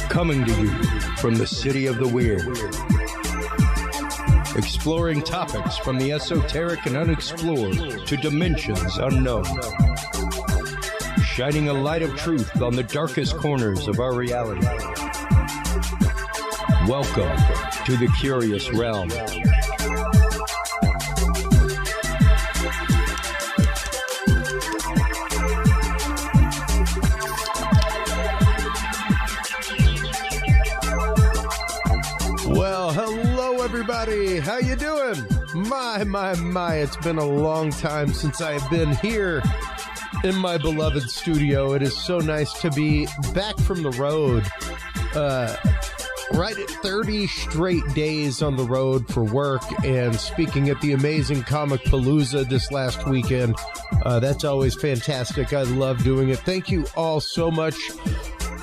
Coming to you from the city of the weird. Exploring topics from the esoteric and unexplored to dimensions unknown. Shining a light of truth on the darkest corners of our reality. Welcome to the Curious Realm. Well, hello everybody. How you doing? My, it's been a long time since I've been here in my beloved studio. It is so nice to be back from the road. Right at 30 straight days on the road for work and speaking at the amazing Comic Palooza this last weekend. That's always fantastic. I love doing it. Thank you all so much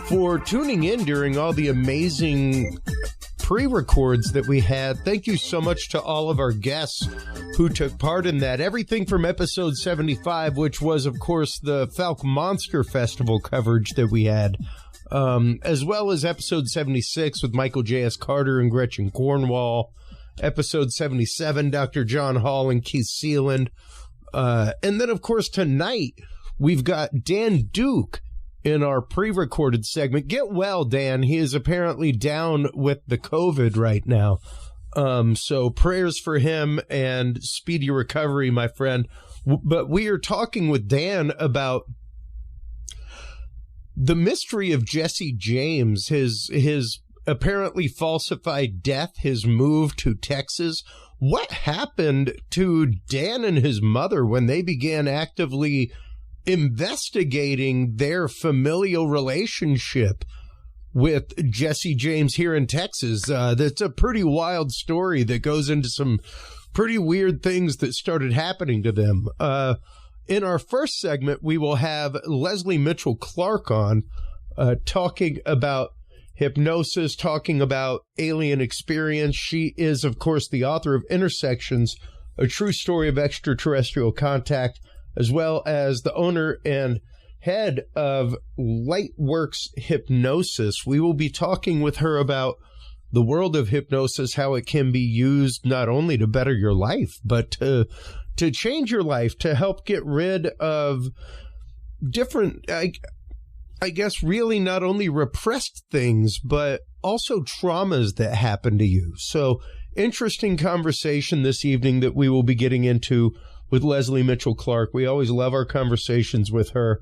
for tuning in during all the amazing pre-records that we had. Thank you so much to all of our guests who took part in that. Everything from episode 75, which was, of course, the Falk Monster Festival coverage that we had, as well as episode 76 with Michael J.S. Carter and Gretchen Cornwall, episode 77, Dr. John Hall and Keith Sealand, and then, of course, tonight, we've got Dan Duke in our pre-recorded segment. Get well, Dan. He is apparently down with the COVID right now. So prayers for him and speedy recovery, my friend. But we are talking with Dan about the mystery of Jesse James, his apparently falsified death, his move to Texas. What happened to Dan and his mother when they began actively investigating their familial relationship with Jesse James here in Texas? That's a pretty wild story that goes into some pretty weird things that started happening to them. In our first segment, we will have Lesley Mitchell-Clarke on, talking about hypnosis, talking about alien experience. She is, of course, the author of Intersections, a true story of extraterrestrial contact, as well as the owner and head of Lightworks Hypnosis. We will be talking with her about the world of hypnosis, how it can be used not only to better your life, but to change your life, to help get rid of different, I guess, really not only repressed things, but also traumas that happen to you. So, interesting conversation this evening that we will be getting into with Lesley Mitchell-Clarke. We always love our conversations with her.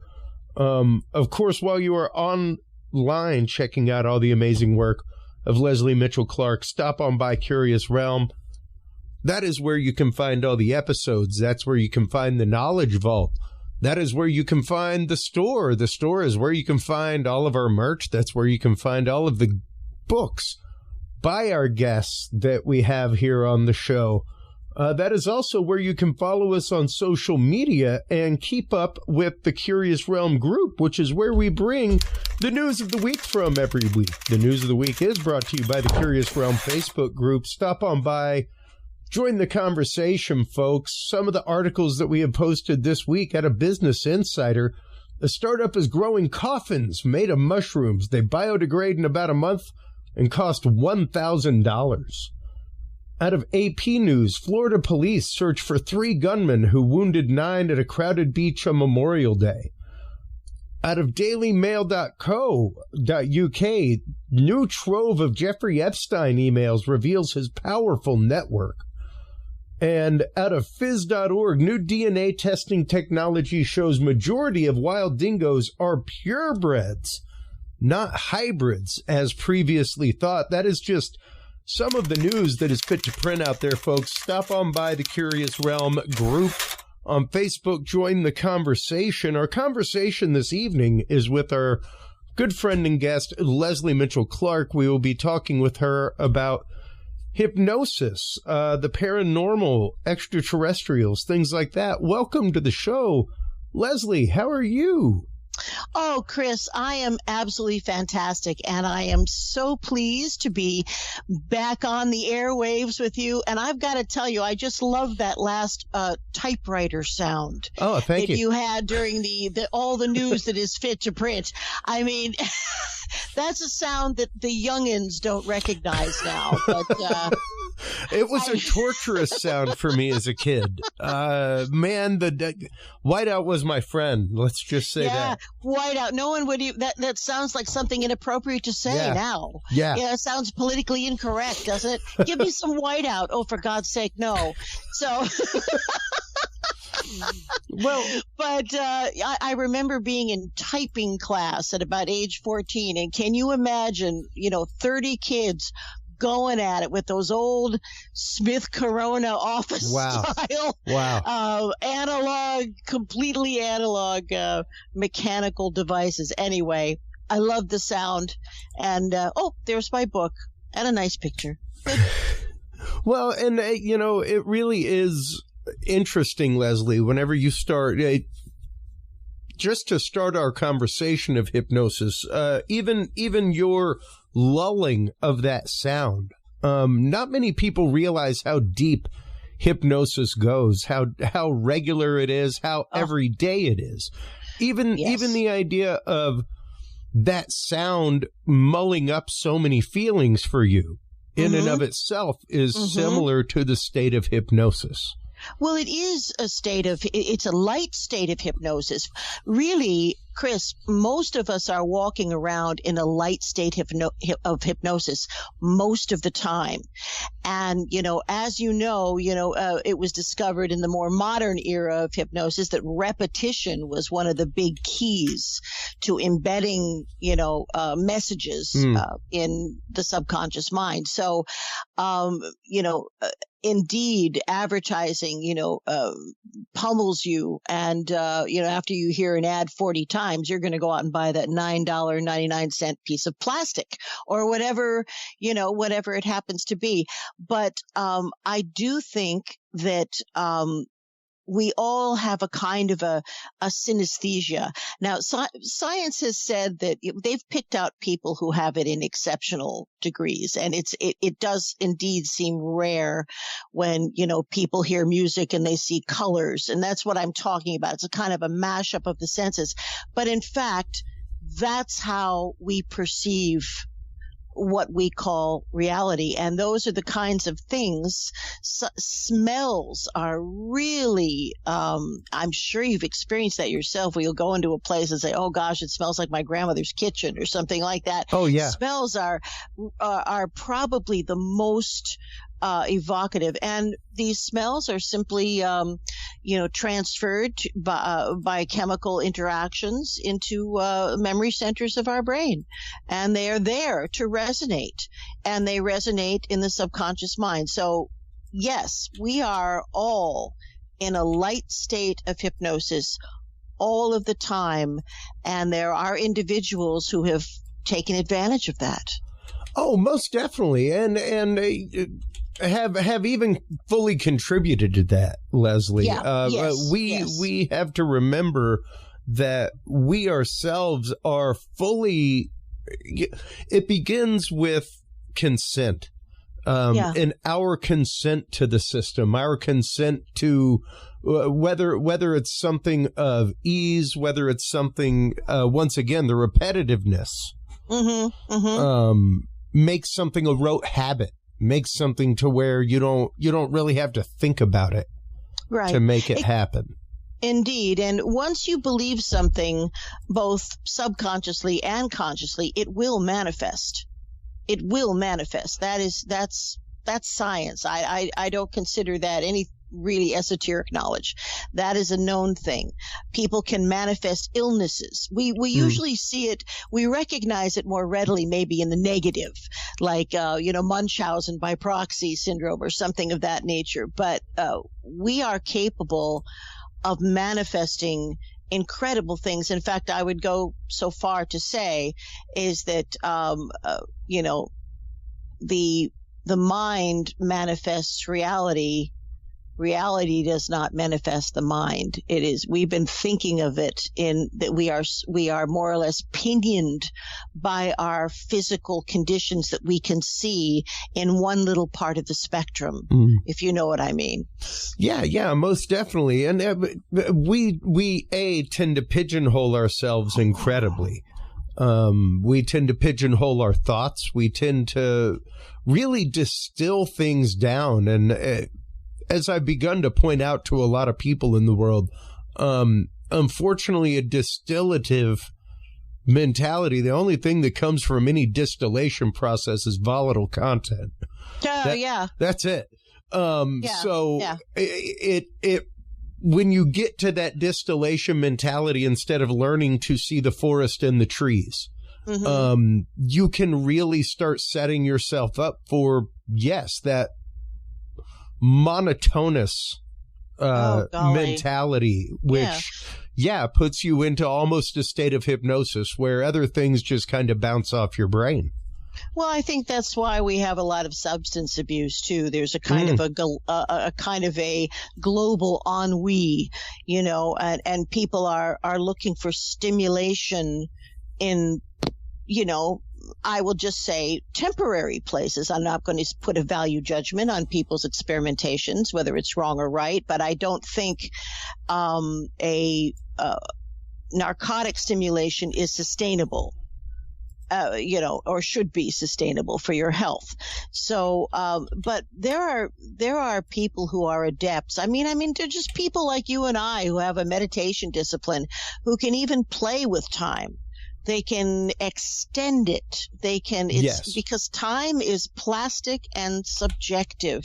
Of course, while you are online checking out all the amazing work of Lesley Mitchell-Clarke, stop on by Curious Realm. That is where you can find all the episodes. That's where you can find the Knowledge Vault. That is where you can find the store. The store is where you can find all of our merch. That's where you can find all of the books by our guests that we have here on the show. That is also where you can follow us on social media and keep up with the Curious Realm group, which is where we bring the news of the week from every week. The news of the week is brought to you by the Curious Realm Facebook group. Stop on by, join the conversation, folks. Some of the articles that we have posted this week out of Business Insider. A startup is growing coffins made of mushrooms. They biodegrade in about a month and cost $1,000. Out of AP News, Florida police search for 3 gunmen who wounded 9 at a crowded beach on Memorial Day. Out of dailymail.co.uk, new trove of Jeffrey Epstein emails reveals his powerful network. And out of phys.org, new DNA testing technology shows majority of wild dingoes are purebreds, not hybrids, as previously thought. That is just some of the news that is fit to print out there, folks. Stop on by the Curious Realm group on Facebook. Join the conversation. Our conversation this evening is with our good friend and guest, Lesley Mitchell-Clarke. We will be talking with her about hypnosis, the paranormal, extraterrestrials, things like that. Welcome to the show. Lesley, how are you? Oh, Chris, I am absolutely fantastic, and I am so pleased to be back on the airwaves with you. And I've got to tell you, I just love that last typewriter sound Thank that you. you had during the all the news that is fit to print. I mean, that's a sound that the youngins don't recognize now. But it was a torturous sound for me as a kid. Man, the whiteout was my friend. Let's just say that. Whiteout. No one would even, that sounds like something inappropriate to say now. Yeah. It sounds politically incorrect, doesn't it? Give me some whiteout. Oh, for God's sake, no. So well, but I remember being in typing class at about age 14, and can you imagine, 30 kids going at it with those old Smith Corona office style, completely analog mechanical devices. Anyway, I love the sound, and there's my book and a nice picture. Well, and it really is interesting, Lesley, whenever you start, just to start our conversation of hypnosis, even your lulling of that sound, not many people realize how deep hypnosis goes, how regular it is, how everyday it is. Even the idea of that sound mulling up so many feelings for you in and of itself is similar to the state of hypnosis. Well, it's a light state of hypnosis. Really, Chris, most of us are walking around in a light state of hypnosis most of the time. And, as it was discovered in the more modern era of hypnosis that repetition was one of the big keys to embedding, messages in the subconscious mind. So, indeed, advertising, pummels you. And, after you hear an ad 40 times, you're going to go out and buy that $9.99 piece of plastic or whatever, whatever it happens to be. But I do think that we all have a kind of a synesthesia. Now, science has said that they've picked out people who have it in exceptional degrees, and it does indeed seem rare when, people hear music and they see colors, and that's what I'm talking about. It's a kind of a mashup of the senses. But in fact, that's how we perceive what we call reality. And those are the kinds of things. Smells are really, I'm sure you've experienced that yourself, where you'll go into a place and say, oh gosh, it smells like my grandmother's kitchen or something like that. Oh yeah. Smells are probably the most evocative, and these smells are simply, transferred by chemical interactions into memory centers of our brain, and they are there to resonate, and they resonate in the subconscious mind. So, yes, we are all in a light state of hypnosis all of the time, and there are individuals who have taken advantage of that. Oh, most definitely, and have even fully contributed to that, Lesley. We have to remember that we ourselves are fully. It begins with consent, and our consent to the system, our consent to whether it's something of ease, whether it's something once again the repetitiveness. Makes something a rote habit, makes something to where you don't really have to think about it to make it happen. Indeed. And once you believe something, both subconsciously and consciously, it will manifest. It will manifest. That's science. I don't consider that any really esoteric knowledge. That is a known thing. People can manifest illnesses. We usually see it, we recognize it more readily maybe in the negative, like, Munchausen by proxy syndrome or something of that nature. But we are capable of manifesting incredible things. In fact, I would go so far to say is that, the mind manifests reality reality does not manifest the mind. It is, we've been thinking of it in that we are more or less pinioned by our physical conditions that we can see in one little part of the spectrum, if you know what I mean. Yeah, most definitely. And we tend to pigeonhole ourselves incredibly. We tend to pigeonhole our thoughts. We tend to really distill things down. And as I've begun to point out to a lot of people in the world, unfortunately, a distillative mentality, the only thing that comes from any distillation process is volatile content. That's it. It when you get to that distillation mentality, instead of learning to see the forest and the trees, you can really start setting yourself up for, that monotonous mentality, which puts you into almost a state of hypnosis where other things just kind of bounce off your brain. Well, I think that's why we have a lot of substance abuse too. There's a kind of a kind of a global ennui, and people are looking for stimulation in, I will just say temporary places. I'm not going to put a value judgment on people's experimentations, whether it's wrong or right, but I don't think a narcotic stimulation is sustainable. Or should be sustainable for your health. So, but there are people who are adepts. I mean, they're just people like you and I who have a meditation discipline who can even play with time. They can extend it. They can, because time is plastic and subjective.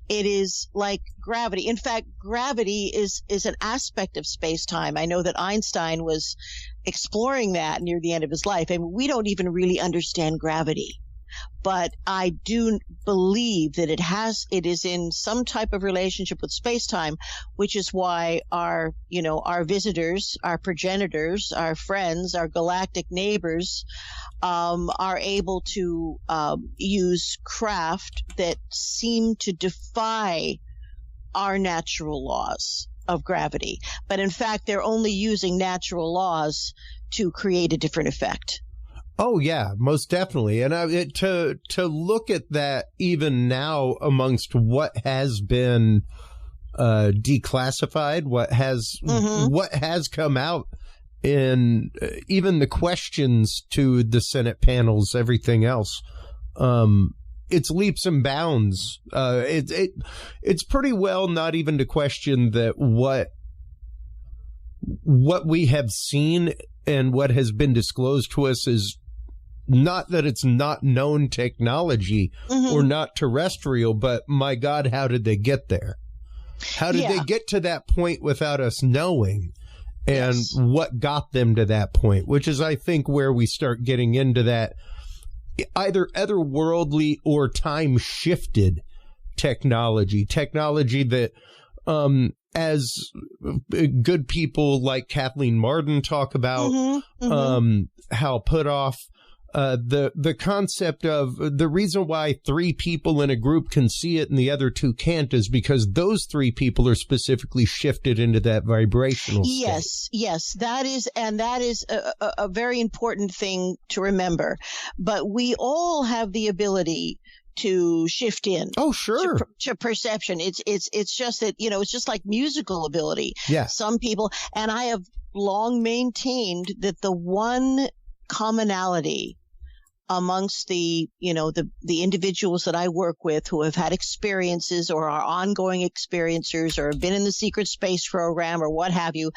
It is like gravity. In fact, gravity is an aspect of space-time. I know that Einstein was exploring that near the end of his life. And we don't even really understand gravity. But I do believe that it is in some type of relationship with space-time, which is why our visitors, our progenitors, our friends, our galactic neighbors, are able to use craft that seem to defy our natural laws of gravity. But in fact, they're only using natural laws to create a different effect. Oh, yeah, most definitely. And to look at that even now amongst what has been declassified, what has come out in even the questions to the Senate panels, everything else, it's leaps and bounds. It's pretty well not even to question that what we have seen and what has been disclosed to us is not that it's not known technology or not terrestrial, but my God, how did they get there? How did they get to that point without us knowing? And what got them to that point, which is, I think, where we start getting into that either otherworldly or time-shifted technology that, as good people like Kathleen Marden talk about, how put off the concept of the reason why 3 people in a group can see it and the other 2 can't is because those 3 people are specifically shifted into that vibrational state. Yes, that is a very important thing to remember. But we all have the ability to shift in. Oh, sure. To perception. It's just that, it's just like musical ability. Yeah. Some people, and I have long maintained that the one commonality amongst the individuals that I work with who have had experiences or are ongoing experiencers or have been in the secret space program or what have you,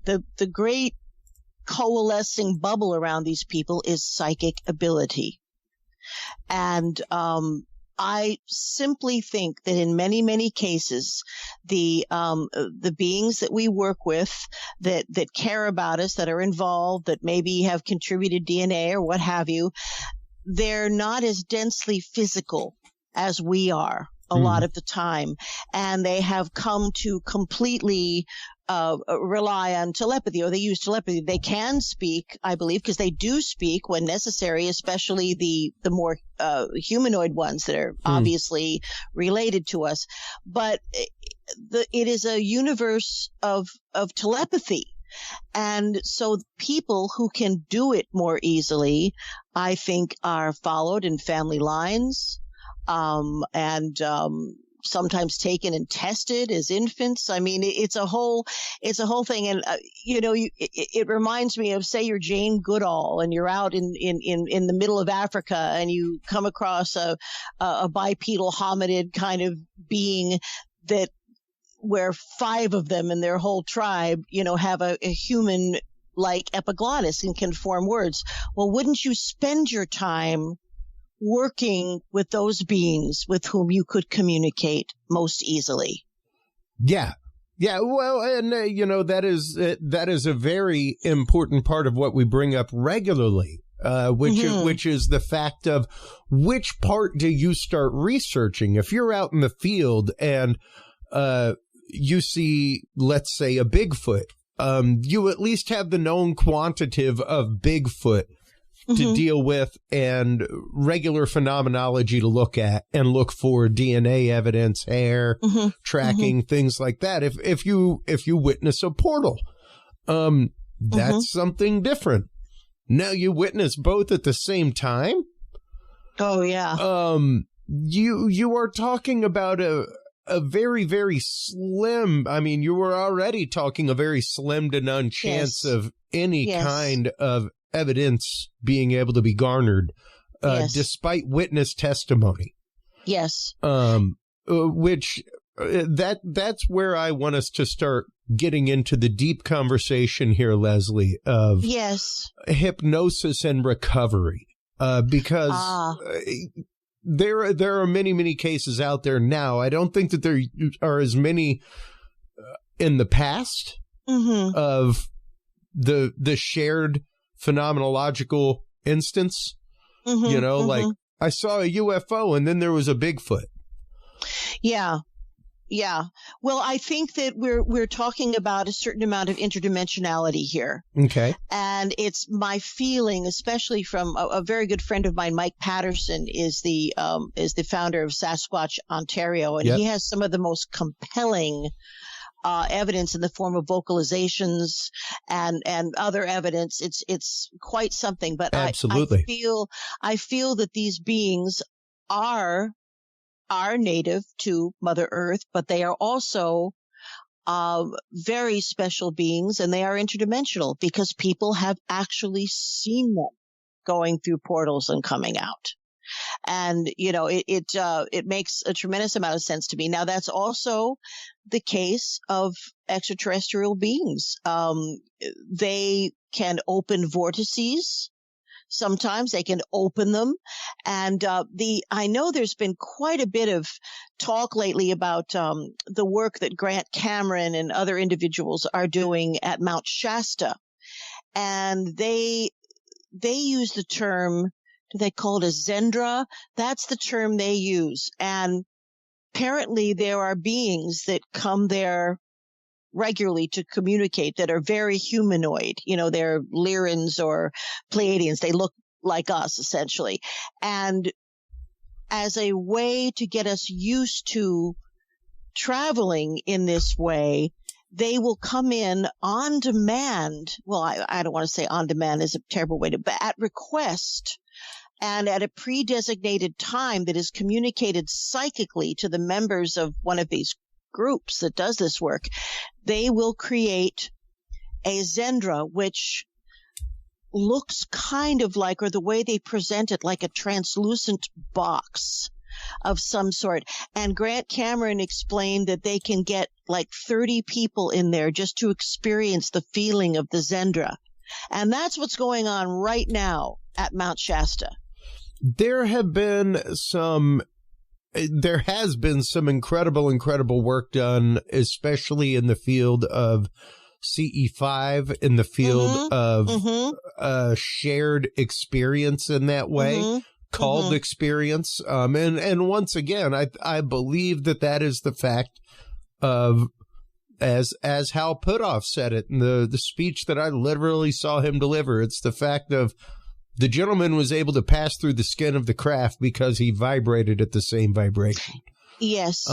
the great coalescing bubble around these people is psychic ability. And I simply think that in many, many cases, the beings that we work with that care about us, that are involved, that maybe have contributed DNA or what have you, they're not as densely physical as we are a lot of the time. And they have come to completely rely on telepathy, or they use telepathy. They can speak, I believe, because they do speak when necessary, especially the more humanoid ones that are obviously related to us. But it is a universe of telepathy. And so people who can do it more easily, I think, are followed in family lines, and sometimes taken and tested as infants. I mean, it's a whole thing. And, it reminds me of, say, you're Jane Goodall and you're out in the middle of Africa and you come across a bipedal hominid kind of being where 5 of them in their whole tribe, have a human like epiglottis and can form words. Well, wouldn't you spend your time working with those beings with whom you could communicate most easily? Yeah. Yeah. Well, and, that is a very important part of what we bring up regularly, which is the fact of which part do you start researching? If you're out in the field and you see, let's say, a Bigfoot, you at least have the known quantitative of Bigfoot to deal with and regular phenomenology to look at and look for DNA evidence, hair, tracking, things like that. If you witness a portal, that's something different. Now you witness both at the same time. Oh yeah. You are talking about a very, very slim. I mean, you were already talking a very slim to none chance of any kind of evidence being able to be garnered, despite witness testimony. Yes. Which that's where I want us to start getting into the deep conversation here, Lesley, of hypnosis and recovery, because there are many, many cases out there now. I don't think that there are as many in the past of the shared phenomenological instance, like I saw a UFO and then there was a Bigfoot. Yeah. Yeah. Well, I think that we're talking about a certain amount of interdimensionality here. Okay. And it's my feeling, especially from a very good friend of mine, Mike Patterson, is the founder of Sasquatch Ontario, and he has some of the most compelling evidence in the form of vocalizations and other evidence. It's quite something. But absolutely, I feel that these beings are native to Mother Earth, but they are also very special beings, and they are interdimensional because people have actually seen them going through portals and coming out. And, it makes a tremendous amount of sense to me. Now, that's also the case of extraterrestrial beings. They can open vortices. Sometimes they can open them. And I know there's been quite a bit of talk lately about the work that Grant Cameron and other individuals are doing at Mount Shasta. And they use the term, do they call it a Zendra? That's the term they use. And apparently there are beings that come there regularly to communicate that are very humanoid. They're Lyrans or Pleiadians. They look like us, essentially. And as a way to get us used to traveling in this way, they will come in on demand. Well, I don't want to say on demand is a terrible way but at request and at a pre-designated time that is communicated psychically to the members of one of these groups that does this work. They will create a Zendra, which looks kind of like, or the way they present it, like a translucent box of some sort. And Grant Cameron explained that they can get like 30 people in there just to experience the feeling of the Zendra. And that's what's going on right now at Mount Shasta. There has been some incredible work done, especially in the field of CE5, in the field of shared experience in that way, called experience. And once again, I believe that is the fact of, as Hal Puthoff said it in the speech that I literally saw him deliver, it's the fact of the gentleman was able to pass through the skin of the craft because he vibrated at the same vibration. Yes.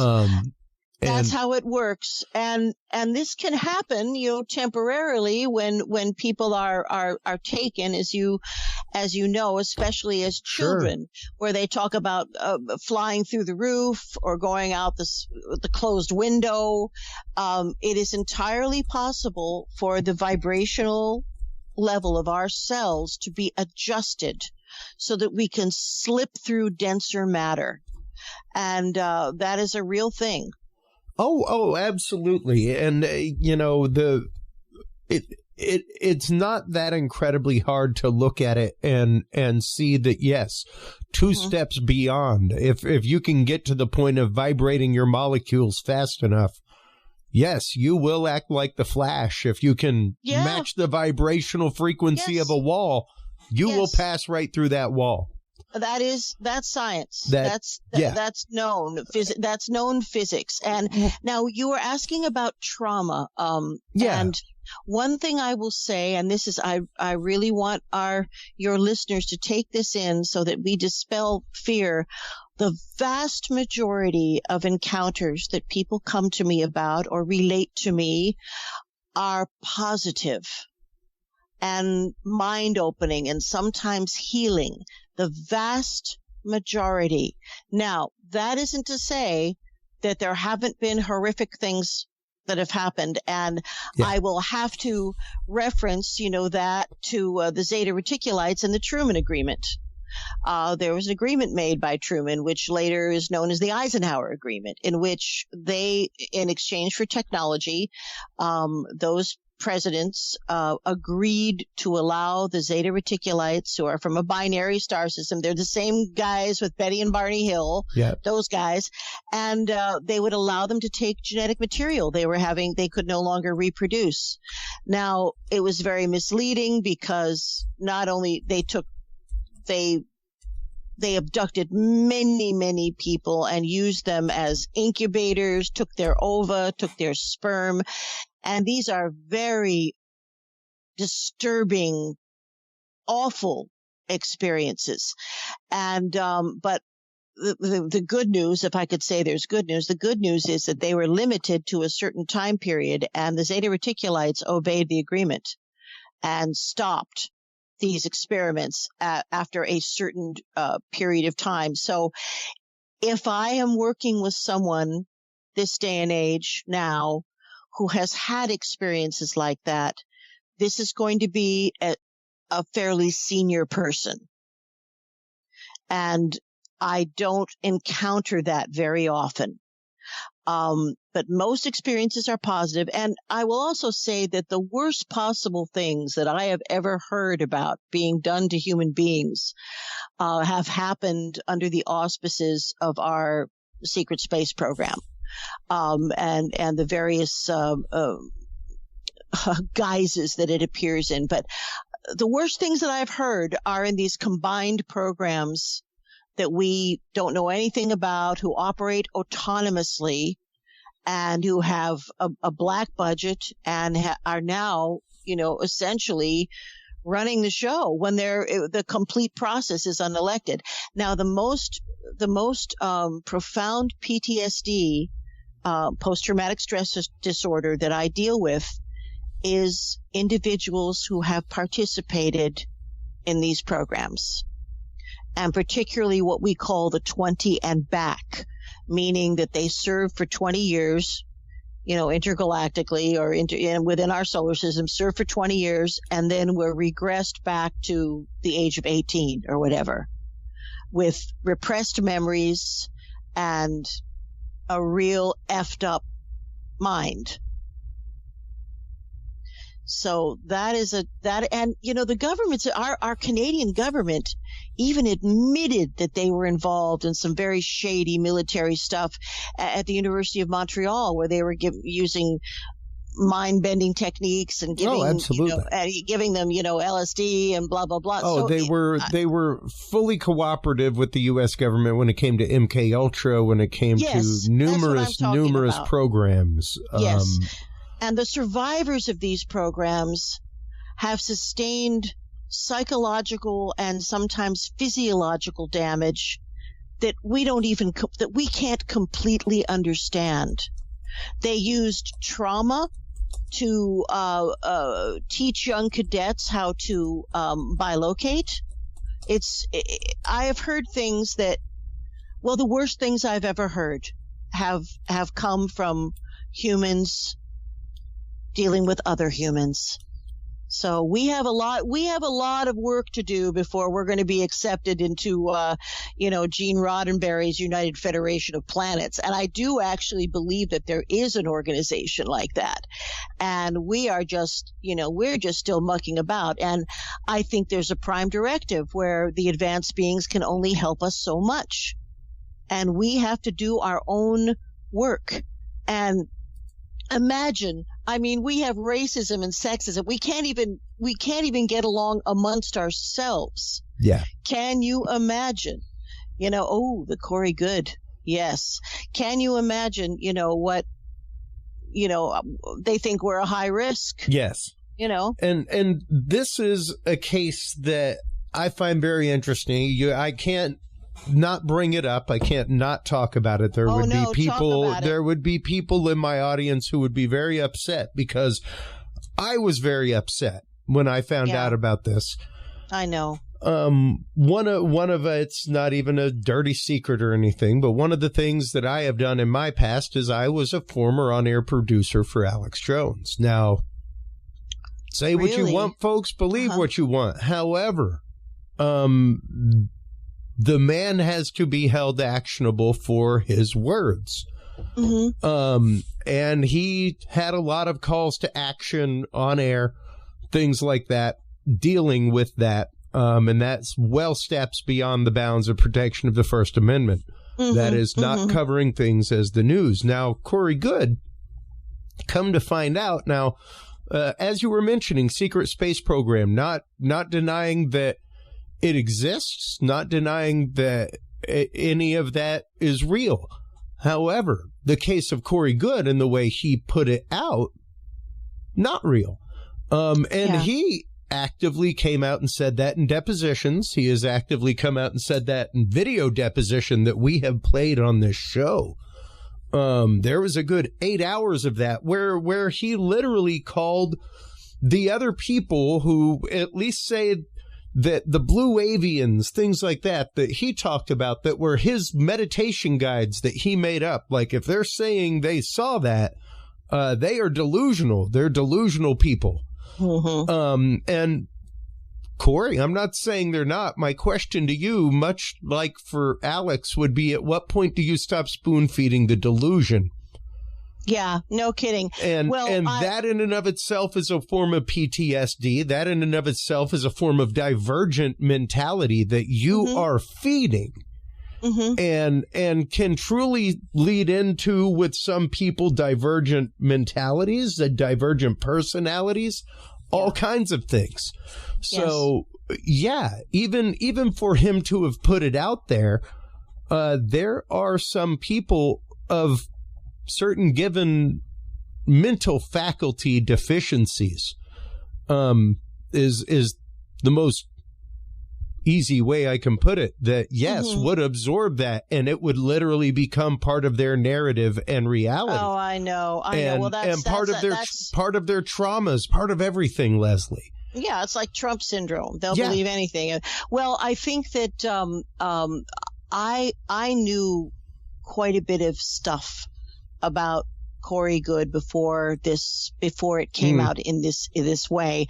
That's how it works. And this can happen, temporarily when people are taken, as you know, especially as children, where they talk about flying through the roof or going out the closed window. It is entirely possible for the vibrational level of our cells to be adjusted so that we can slip through denser matter. And that is a real thing. Oh, absolutely. And, it's not that incredibly hard to look at it and see that, yes, two steps beyond, if you can get to the point of vibrating your molecules fast enough, yes, you will act like the Flash. If you can match the vibrational frequency of a wall, you will pass right through that wall. That's science. That's known. That's known physics. And now you were asking about trauma. And one thing I will say, and this is, I really want your listeners to take this in so that we dispel fear. The vast majority of encounters that people come to me about or relate to me are positive and mind-opening and sometimes healing. The vast majority. Now, that isn't to say that there haven't been horrific things that have happened. And I will have to reference, that to the Zeta Reticulites and the Truman Agreement. There was an agreement made by Truman, which later is known as the Eisenhower Agreement, in which they, in exchange for technology, those presidents agreed to allow the Zeta Reticulites, who are from a binary star system. They're the same guys with Betty and Barney Hill, those guys. And they would allow them to take genetic material they could no longer reproduce. Now, it was very misleading because not only they abducted many, many people and used them as incubators, took their ova, took their sperm. And these are very disturbing, awful experiences. And, but the good news, if I could say there's good news, the good news is that they were limited to a certain time period, and the Zeta Reticulites obeyed the agreement and stopped these experiments after a certain period of time. So if I am working with someone this day and age now who has had experiences like that, this is going to be a fairly senior person. And I don't encounter that very often. But most experiences are positive. And I will also say that the worst possible things that I have ever heard about being done to human beings have happened under the auspices of our secret space program. And the various guises that it appears in. But the worst things that I've heard are in these combined programs that we don't know anything about, who operate autonomously and who have a black budget and are now, essentially running the show when the complete process is unelected. Now, the most profound PTSD, post-traumatic stress disorder that I deal with is individuals who have participated in these programs, and particularly what we call the 20 and back, meaning that they served for 20 years, intergalactically or within our solar system, served for 20 years, and then were regressed back to the age of 18 or whatever, with repressed memories and a real effed up mind. So that is and the governments, our Canadian government even admitted that they were involved in some very shady military stuff at the University of Montreal, where they were using mind-bending techniques and giving them, LSD and blah, blah, blah. Oh, so they were fully cooperative with the U.S. government when it came to MK Ultra, when it came to numerous programs. Yes. And the survivors of these programs have sustained psychological and sometimes physiological damage that we can't completely understand. They used trauma to teach young cadets how to bilocate. I have heard things that, well, the worst things I've ever heard have come from humans dealing with other humans. So we have a lot of work to do before we're going to be accepted into, Gene Roddenberry's United Federation of Planets. And I do actually believe that there is an organization like that. And we are just, we're just still mucking about. And I think there's a prime directive where the advanced beings can only help us so much. And we have to do our own work. And imagine, we have racism and sexism. We can't even get along amongst ourselves. Yeah. Can you imagine? The Corey Good. Yes. Can you imagine, what, they think we're a high risk. Yes. And this is a case that I find very interesting. I can't not bring it up. I can't not talk about it. There would be people in my audience who would be very upset, because I was very upset when I found out about this. I know. One of it's not even a dirty secret or anything, but one of the things that I have done in my past is I was a former on-air producer for Alex Jones. Now, say what you want, folks, believe what you want. However, the man has to be held actionable for his words. Mm-hmm. And he had a lot of calls to action on air, things like that, dealing with that. And that's well steps beyond the bounds of protection of the First Amendment. Mm-hmm. That is not covering things as the news. Now, Corey Good, come to find out now, as you were mentioning, secret space program, not denying that it exists, not denying that any of that is real. However, the case of Corey Good and the way he put it out, not real. He actively came out and said that in depositions. He has actively come out and said that in video deposition that we have played on this show. There was a good 8 hours of that where he literally called the other people who at least say that the blue avians, things like that he talked about, that were his meditation guides that he made up. Like, if they're saying they saw that, they are delusional. They're delusional people. Mm-hmm. And Corey, I'm not saying they're not. My question to you, much like for Alex, would be, at what point do you stop spoon feeding the delusion? Yeah, no kidding. And that in and of itself is a form of PTSD. That in and of itself is a form of divergent mentality that you are feeding. Mm-hmm. And can truly lead into, with some people, divergent mentalities, divergent personalities, all kinds of things. So, even for him to have put it out there, there are some people of certain given mental faculty deficiencies, is the most easy way I can put it, that would absorb that, and it would literally become part of their narrative and reality. Oh, I know. Well, that's part of their traumas, part of everything, Lesley. Yeah, it's like Trump syndrome. They'll believe anything. Well, I think that I knew quite a bit of stuff about Corey Good before it came out in this way.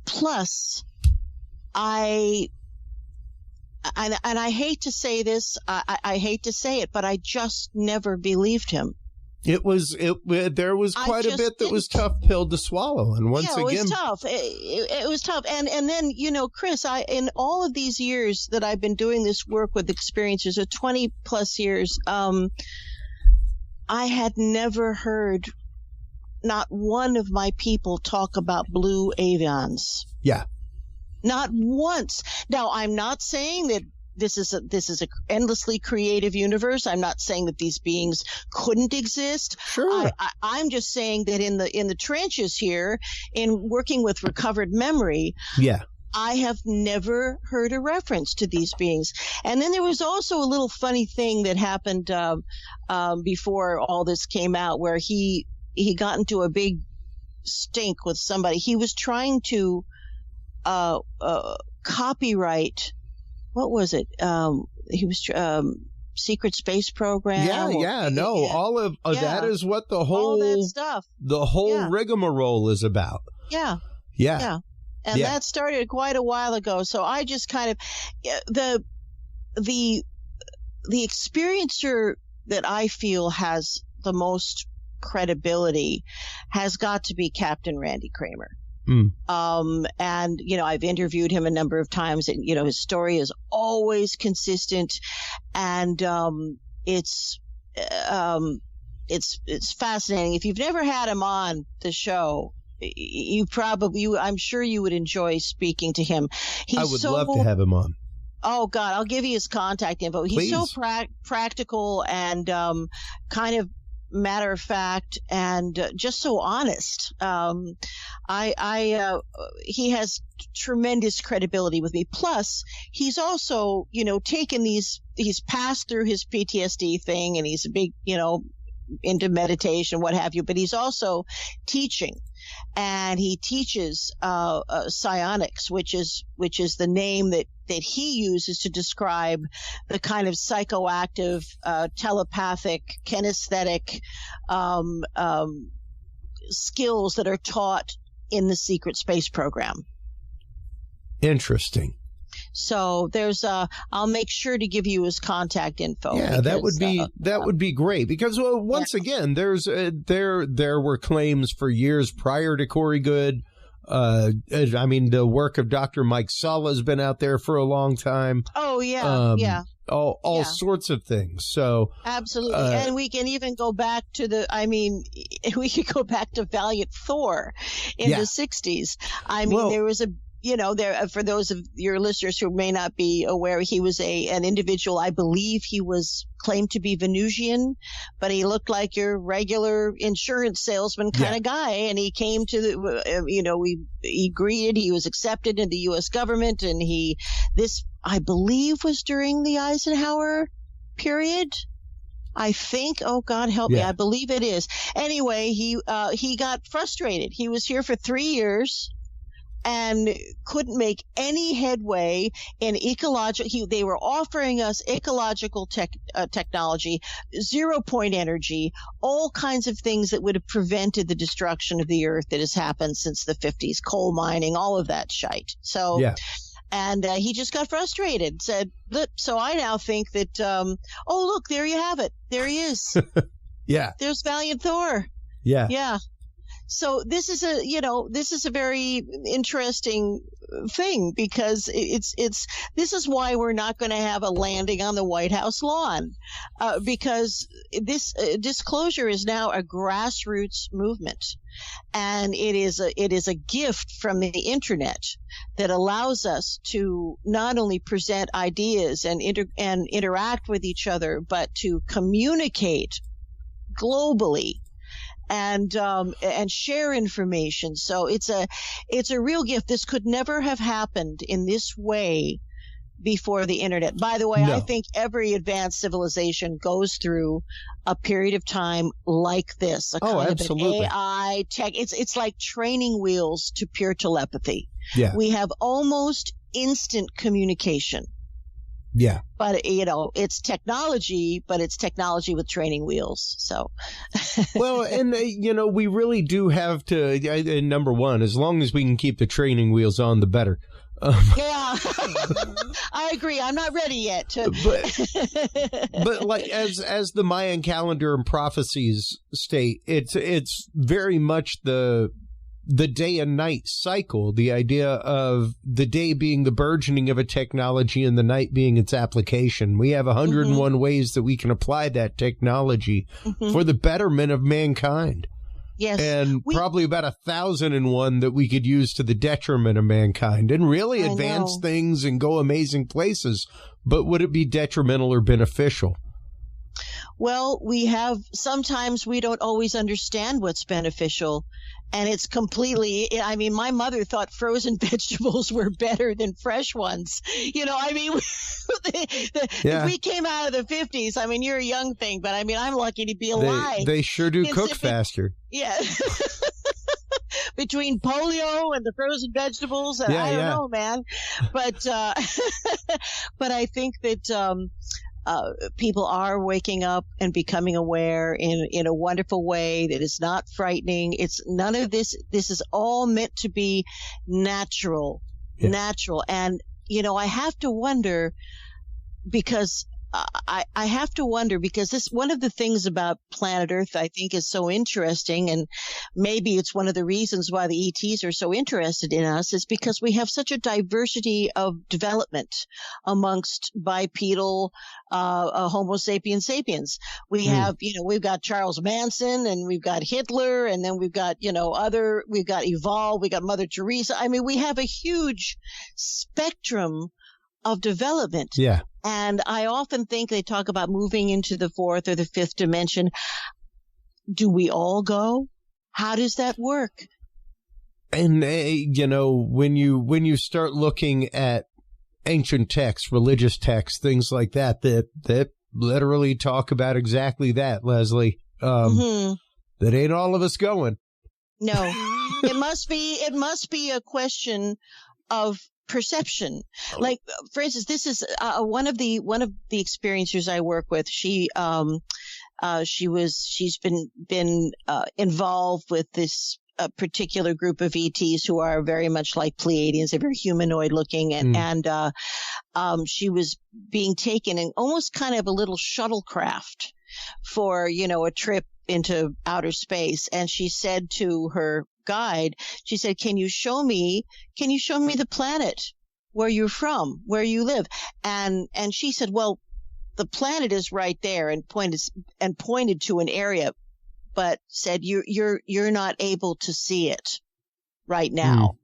Plus, I hate to say this, I hate to say it, but I just never believed him. There was quite a bit that was tough pill to swallow, and once again, it was tough. It was tough, and then Chris, in all of these years that I've been doing this work with experiencers, 20 plus years, I had never heard not one of my people talk about blue avians. Yeah. Not once. Now, I'm not saying that this is a endlessly creative universe. I'm not saying that these beings couldn't exist. Sure. I'm just saying that in the trenches here, in working with recovered memory, I have never heard a reference to these beings. And then there was also a little funny thing that happened before all this came out, where he got into a big stink with somebody. He was trying to copyright. What was it? He was secret space program. All of that is what the whole all that stuff. The whole rigmarole is about. Yeah. And that started quite a while ago. So I just kind of the experiencer that I feel has the most credibility has got to be Captain Randy Kramer. And, I've interviewed him a number of times, and, his story is always consistent, and it's fascinating. If you've never had him on the show, I'm sure you would enjoy speaking to him. I would love to have him on. Oh, God, I'll give you his contact info. Please. He's so practical and kind of matter of fact and just so honest. He has tremendous credibility with me. Plus, he's also, taken he's passed through his PTSD thing, and he's a big, into meditation, what have you, but he's also teaching. And he teaches psionics, which is the name that he uses to describe the kind of psychoactive, telepathic, kinesthetic skills that are taught in the secret space program. Interesting. So there's I'll make sure to give you his contact info. Yeah, because, that would be great, because once again, there's there were claims for years prior to Corey Good. I mean, the work of Dr. Mike Sulla has been out there for a long time. Oh yeah, all sorts of things. So absolutely, and we can even go back to we could go back to Valiant Thor in the 60s. There was a. For those of your listeners who may not be aware, he was an individual. I believe he was claimed to be Venusian, but he looked like your regular insurance salesman kind of guy. And he came to he greeted, he was accepted in the U.S. government. And this, I believe, was during the Eisenhower period. I think, oh God help me, I believe it is. Anyway, he got frustrated. He was here for 3 years and couldn't make any headway in ecological. They were offering us ecological technology, 0 point energy, all kinds of things that would have prevented the destruction of the earth that has happened since the 50s, coal mining, all of that shite. So, and he just got frustrated, said, look, so I now think that, look, there you have it. There he is. There's Valiant Thor. Yeah. So this is a very interesting thing, because this is why we're not going to have a landing on the White House lawn, because this disclosure is now a grassroots movement, and it is a gift from the internet that allows us to not only present ideas and interact with each other, but to communicate globally and share information. So it's a real gift. This could never have happened in this way before the internet. By the way, I think every advanced civilization goes through a period of time like this. Absolutely. Of an AI tech. It's like training wheels to pure telepathy. Yeah. We have almost instant communication. Yeah. But, it's technology, but it's technology with training wheels. So. Well, and, we really do have to, number one, as long as we can keep the training wheels on, the better. Yeah, I agree. I'm not ready yet. But like as the Mayan calendar and prophecies state, it's very much the day and night cycle, the idea of the day being the burgeoning of a technology and the night being its application. We have 101 ways that we can apply that technology for the betterment of mankind. Yes. And probably about 1,001 that we could use to the detriment of mankind and really advance things and go amazing places. But would it be detrimental or beneficial? Well, sometimes we don't always understand what's beneficial. And it's completely, I mean, my mother thought frozen vegetables were better than fresh ones. I mean, if we came out of the 50s, I mean, you're a young thing, but I mean, I'm lucky to be alive. They sure do cook faster. Yeah. Between polio and the frozen vegetables, and I don't know, man. But, but I think that, people are waking up and becoming aware in a wonderful way that is not frightening. It's none of this. This is all meant to be natural. And, I have to wonder because I have to wonder because this, one of the things about planet Earth I think is so interesting, and maybe it's one of the reasons why the ETs are so interested in us, is because we have such a diversity of development amongst bipedal, Homo sapiens sapiens. We have, we've got Charles Manson and we've got Hitler, and then we've got, we've got Evolve, we've got Mother Teresa. I mean, we have a huge spectrum of development. Yeah. And I often think they talk about moving into the fourth or the fifth dimension. Do we all go? How does that work? And, when you start looking at ancient texts, religious texts, things like that literally talk about exactly that, Lesley. That ain't all of us going. No, it must be a question of perception. Like, for instance, this is one of the experiencers I work with. She's been involved with this particular group of ETs who are very much like Pleiadians. They're very humanoid looking, and she was being taken in almost kind of a little shuttlecraft for a trip into outer space. And she said to her guide, she said, can you show me the planet where you're from, where you live? And she said, well, the planet is right there, and pointed to an area, but said, you're not able to see it right now,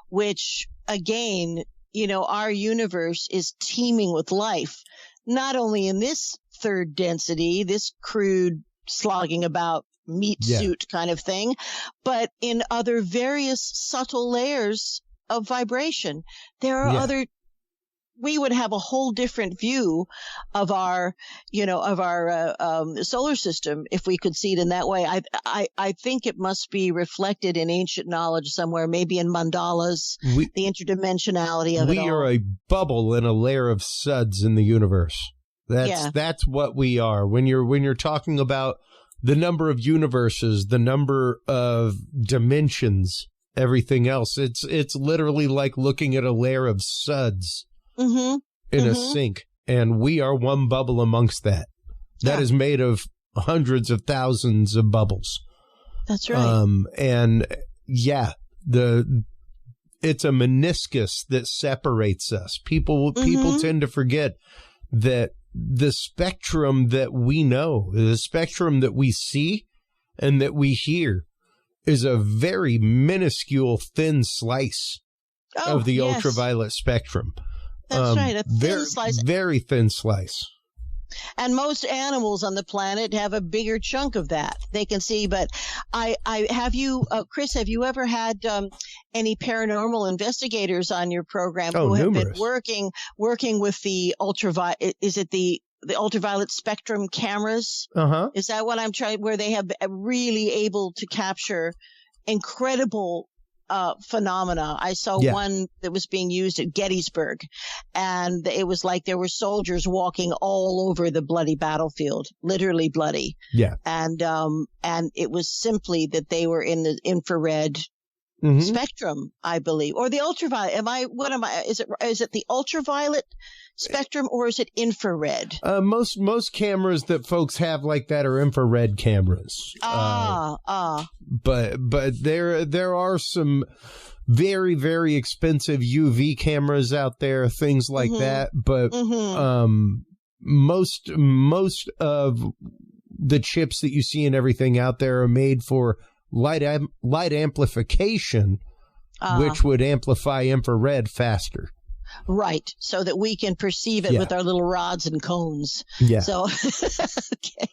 which again, our universe is teeming with life, not only in this third density, this crude slogging about meat suit kind of thing, but in other various subtle layers of vibration. There are we would have a whole different view of our solar system if we could see it in that way. I think it must be reflected in ancient knowledge somewhere, maybe in mandalas, the interdimensionality of it all. We are a bubble in a layer of suds in the universe. That's what we are. When you're talking about the number of universes, the number of dimensions, everything else, it's literally like looking at a layer of suds in a sink, and we are one bubble amongst that. That is made of hundreds of thousands of bubbles. That's right. It's a meniscus that separates us. People tend to forget that the spectrum that we know, the spectrum that we see and that we hear, is a very minuscule, thin slice of the ultraviolet spectrum. That's right, a thin slice. Very thin slice. And most animals on the planet have a bigger chunk of that they can see. But Chris, have you ever had any paranormal investigators on your program who have been working with the ultraviolet? Is it the ultraviolet spectrum cameras? Is that what I'm trying? Where they have really able to capture incredible phenomena. I saw one that was being used at Gettysburg, and it was like there were soldiers walking all over the bloody battlefield, literally bloody. Yeah. And it was simply that they were in the infrared spectrum, I believe, or the ultraviolet. Is it the ultraviolet spectrum, or is it infrared? Most cameras that folks have like that are infrared cameras. But there are some very, very expensive UV cameras out there, things like that. But most of the chips that you see and everything out there are made for light amplification, which would amplify infrared faster. Right. So that we can perceive it with our little rods and cones. Yeah. So, okay.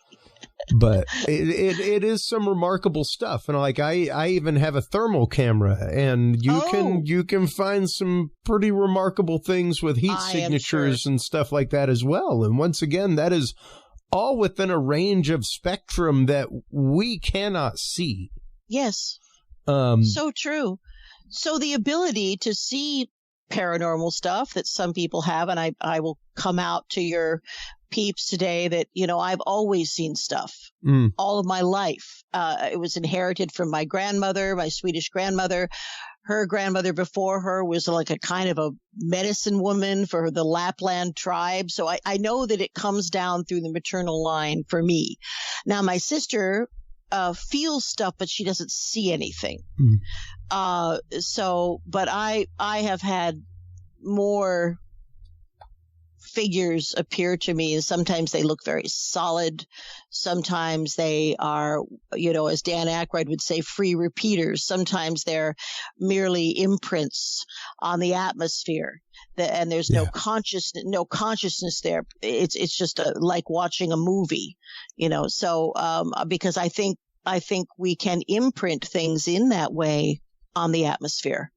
But it is some remarkable stuff. And like, I even have a thermal camera, and you can find some pretty remarkable things with heat signatures and stuff like that as well. And once again, that is all within a range of spectrum that we cannot see. Yes. So true. So the ability to see paranormal stuff that some people have, and I will come out to your peeps today that, I've always seen stuff all of my life. It was inherited from my grandmother, my Swedish grandmother. Her grandmother before her was like a kind of a medicine woman for the Lapland tribe. So I know that it comes down through the maternal line for me. Now, my sister feels stuff, but she doesn't see anything. But I have had more figures appear to me, and sometimes they look very solid. Sometimes they are, as Dan Aykroyd would say, free repeaters. Sometimes they're merely imprints on the atmosphere, and there's no consciousness there. It's just like watching a movie, So because I think we can imprint things in that way on the atmosphere.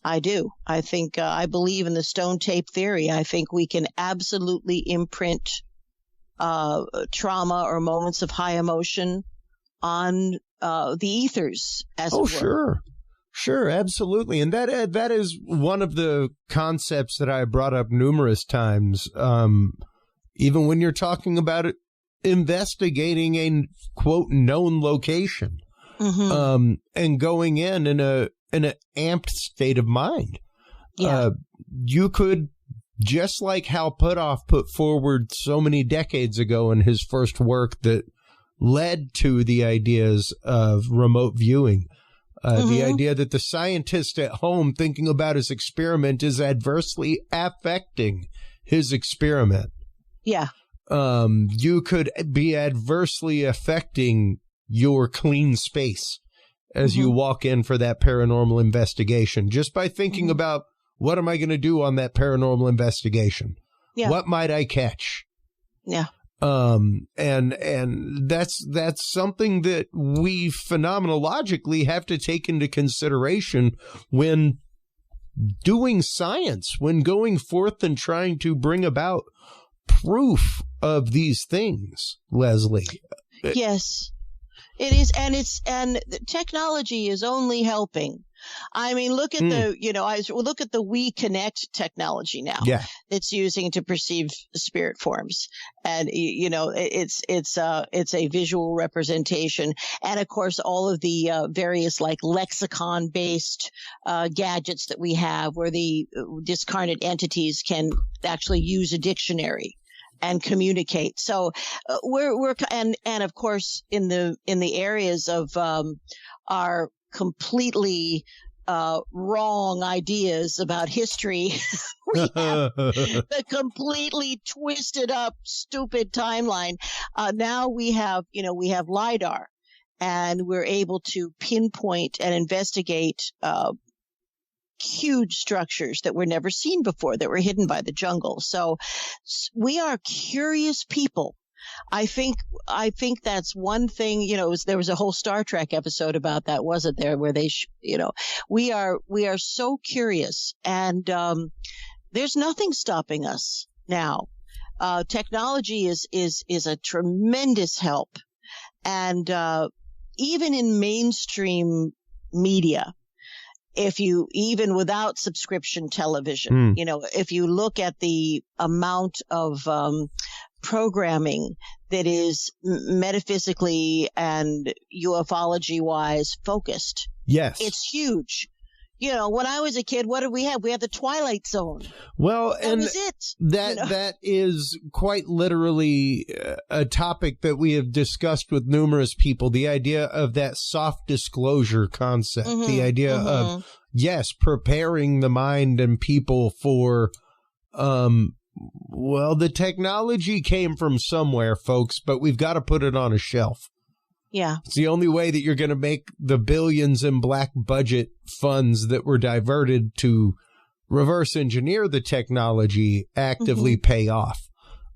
I do. I think I believe in the stone tape theory. I think we can absolutely imprint trauma or moments of high emotion on the ethers, as it were. Sure, absolutely. And that is one of the concepts that I brought up numerous times, even when you're talking about it, investigating a, quote, known location, and going in an amped state of mind. Yeah. You could, just like Hal Puthoff put forward so many decades ago in his first work that led to the ideas of remote viewing, the idea that the scientist at home thinking about his experiment is adversely affecting his experiment. Yeah. You could be adversely affecting your clean space as you walk in for that paranormal investigation, just by thinking about, what am I going to do on that paranormal investigation? Yeah. What might I catch? Yeah. And that's something that we phenomenologically have to take into consideration when doing science, when going forth and trying to bring about proof of these things, Lesley. Yes. It is, and technology is only helping. I mean, look at look at the We Connect technology now. Yeah. It's using to perceive spirit forms, and it's a visual representation, and of course all of the various like lexicon based gadgets that we have, where the discarnate entities can actually use a dictionary and communicate. So we're and of course in the areas of our completely wrong ideas about history, we have the completely twisted up, stupid timeline. Now we have LiDAR, and we're able to pinpoint and investigate huge structures that were never seen before, that were hidden by the jungle. So we are curious people. I think that's one thing, there was a whole Star Trek episode about that, wasn't there, where they, we are so curious, and there's nothing stopping us now. Technology is a tremendous help. And even in mainstream media, even without subscription television, if you look at the amount of programming that is metaphysically and ufology wise focused, yes, it's huge. When I was a kid, what did we have? We had the Twilight Zone. Well, that was it. That is quite literally a topic that we have discussed with numerous people. The idea of that soft disclosure concept, the idea of, yes, preparing the mind and people for, the technology came from somewhere, folks, but we've got to put it on a shelf. Yeah. It's the only way that you're going to make the billions in black budget funds that were diverted to reverse engineer the technology actively pay off.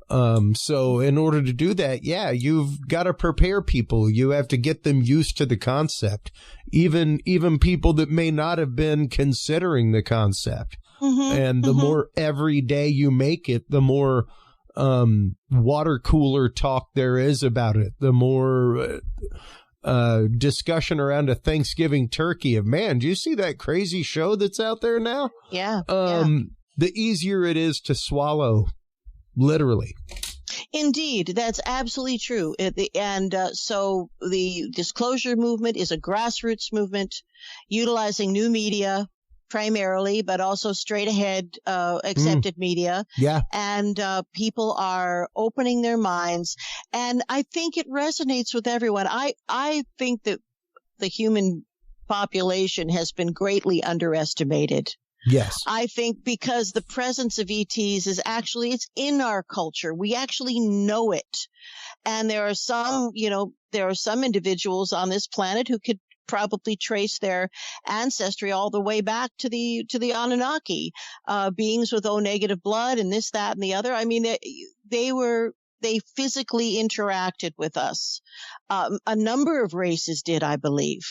So in order to do that, you've got to prepare people. You have to get them used to the concept, even people that may not have been considering the concept. And the more every day you make it, the more water cooler talk there is about it, the more discussion around a Thanksgiving turkey of, man, do you see that crazy show that's out there now? Yeah. The easier it is to swallow, literally. Indeed, that's absolutely true. So the disclosure movement is a grassroots movement utilizing new media primarily, but also straight ahead accepted media. Yeah. And people are opening their minds. And I think it resonates with everyone. I think that the human population has been greatly underestimated. Yes. I think because the presence of ETs is actually, it's in our culture. We actually know it. And there are some individuals on this planet who could probably trace their ancestry all the way back to the Anunnaki, beings with O negative blood and this, that, and the other. I mean, they physically interacted with us. A number of races did, I believe.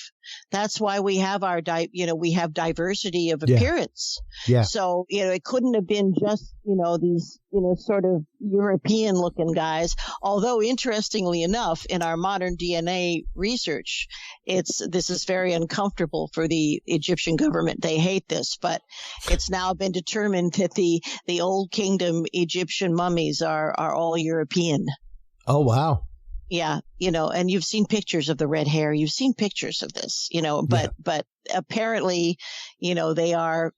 That's why we have we have diversity of appearance. Yeah. So, it couldn't have been just, these, sort of European looking guys. Although interestingly enough, in our modern DNA research, this is very uncomfortable for the Egyptian government. They hate this, but it's now been determined that the old kingdom Egyptian mummies are all European. Oh, wow. Yeah, and you've seen pictures of the red hair. You've seen pictures of this, but apparently, they are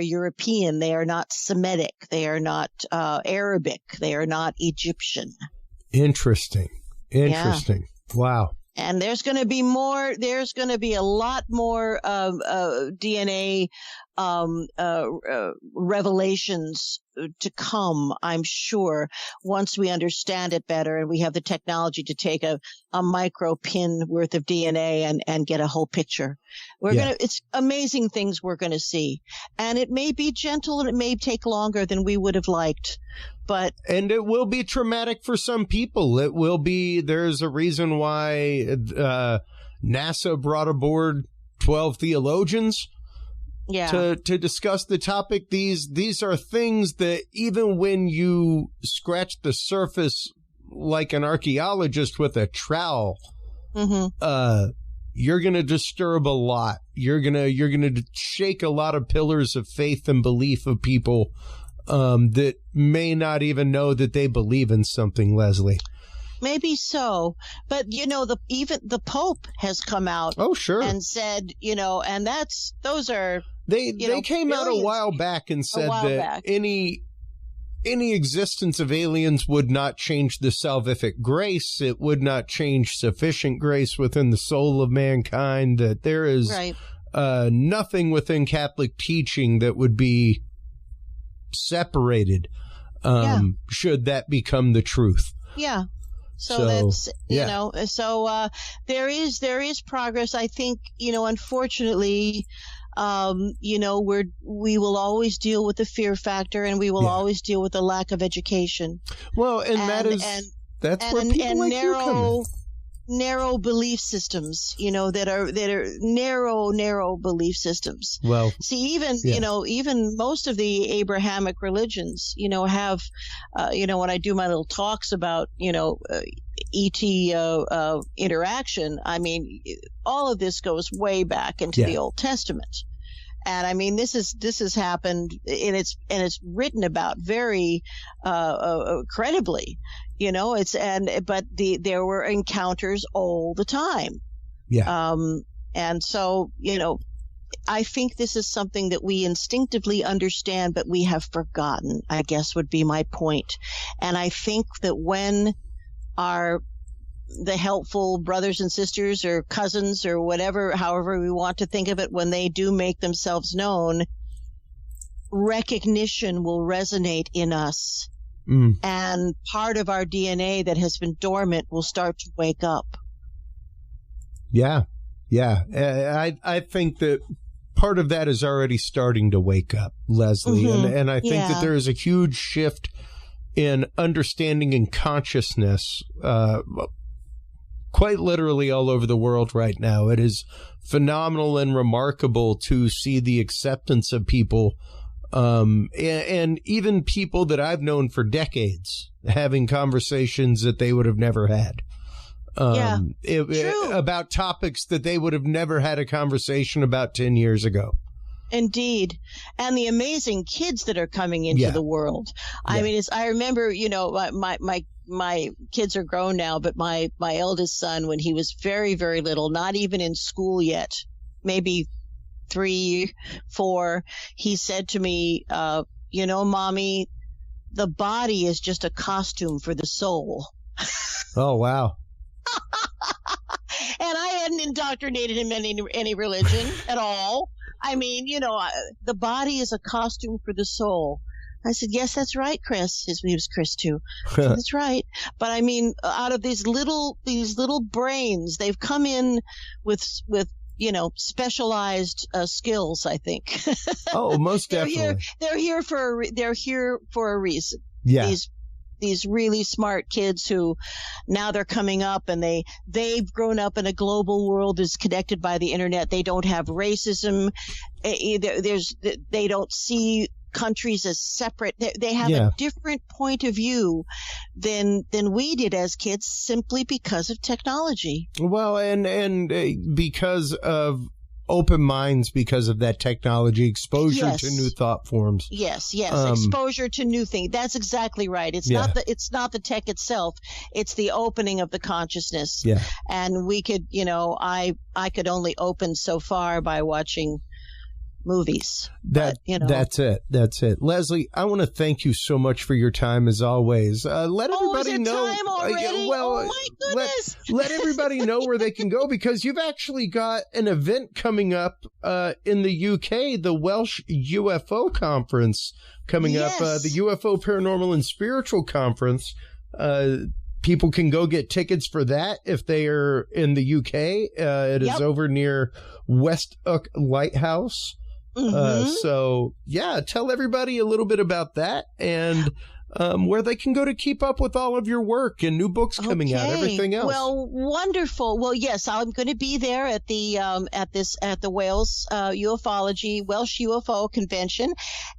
European. They are not Semitic. They are not Arabic. They are not Egyptian. Interesting. Yeah. Wow. And there's going to be a lot more DNA revelations to come, I'm sure, once we understand it better and we have the technology to take a micro pin worth of DNA and get a whole picture. It's amazing things we're going to see. And it may be gentle and it may take longer than we would have liked. And it will be traumatic for some people. There's a reason why NASA brought aboard 12 theologians to discuss the topic. These are things that even when you scratch the surface like an archaeologist with a trowel, you're going to disturb a lot. You're going to shake a lot of pillars of faith and belief of people that may not even know that they believe in something, Lesley. Maybe so. But, even the Pope has come out and said, and those are... They came out a while back and said that any existence of aliens would not change the salvific grace. It would not change sufficient grace within the soul of mankind, that there is nothing within Catholic teaching that would be separated should that become the truth. Yeah. So that's, there is progress. I think, unfortunately, we will always deal with the fear factor and we will always deal with the lack of education. Well, that's where people like you come in. Narrow belief systems, that are narrow belief systems. Well, see, even most of the Abrahamic religions, have, when I do my little talks about, ET interaction, I mean, all of this goes way back into the Old Testament. And I mean, this has happened, and it's written about very credibly, but there were encounters all the time. Yeah. And so, I think this is something that we instinctively understand, but we have forgotten, I guess would be my point. And I think that when the helpful brothers and sisters or cousins or whatever, however we want to think of it, when they do make themselves known, recognition will resonate in us. And part of our DNA that has been dormant will start to wake up. Yeah. Yeah. I think that part of that is already starting to wake up, Lesley. Mm-hmm. And I think that there is a huge shift in understanding and consciousness, quite literally all over the world right now. It is phenomenal and remarkable to see the acceptance of people, and even people that I've known for decades having conversations that they would have never had. About topics that they would have never had a conversation about 10 years ago. Indeed. And the amazing kids that are coming into the world. I mean, I remember, my kids are grown now, but my eldest son, when he was very, very little, not even in school yet, maybe 3, 4, he said to me, Mommy, the body is just a costume for the soul. Oh, wow. And I hadn't indoctrinated him in any religion at all. I mean, the body is a costume for the soul. I said, yes, that's right, Chris. He was Chris too. Said, that's right. But I mean, out of these little brains, they've come in with specialized skills, I think. Oh, most definitely. They're here for a reason. Yeah. These really smart kids who now they're coming up and they've grown up in a global world that's connected by the internet. They don't have racism. They don't see countries as separate. They have a different point of view than we did as kids, simply because of technology. Well, and because of open minds, because of that technology, exposure to new thought forms. Yes, exposure to new things. That's exactly right. It's not the tech itself. It's the opening of the consciousness. Yeah. And we could, I could only open so far by watching movies. That's it. Lesley, I want to thank you so much for your time as always. Let everybody know. Time already? Oh my goodness. Let everybody know where they can go, because you've actually got an event coming up in the UK, the Welsh UFO conference coming up, the UFO Paranormal and Spiritual Conference. People can go get tickets for that if they are in the UK. It is over near West Uck Lighthouse. Mm-hmm. Tell everybody a little bit about that and where they can go to keep up with all of your work and new books coming out, everything else. Well, wonderful. Well, yes, I'm going to be there at the Wales Welsh UFO convention,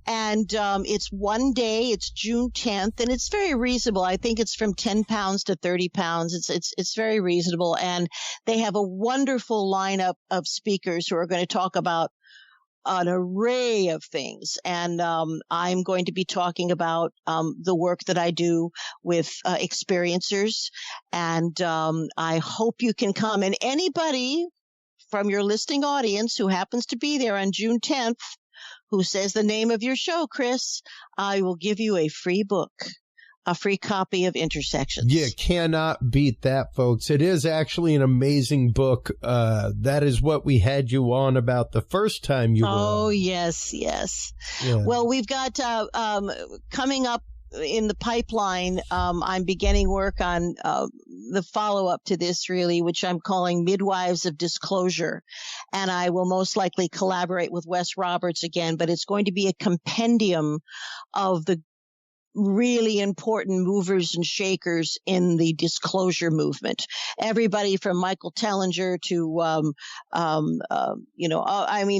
and it's one day. It's June 10th, and it's very reasonable. I think it's from 10 pounds to 30 pounds. It's very reasonable, and they have a wonderful lineup of speakers who are going to talk about an array of things. And I'm going to be talking about the work that I do with experiencers. And I hope you can come. And anybody from your listening audience who happens to be there on June 10th, who says the name of your show, Chris, I will give you a free book. A free copy of Intersections. You cannot beat that, folks. It is actually an amazing book. That is what we had you on about the first time you were on. Oh, yes. Yeah. Well, we've got coming up in the pipeline, I'm beginning work on the follow-up to this, really, which I'm calling Midwives of Disclosure. And I will most likely collaborate with Wes Roberts again, but it's going to be a compendium of the really important movers and shakers in the disclosure movement. Everybody from Michael Tellinger to,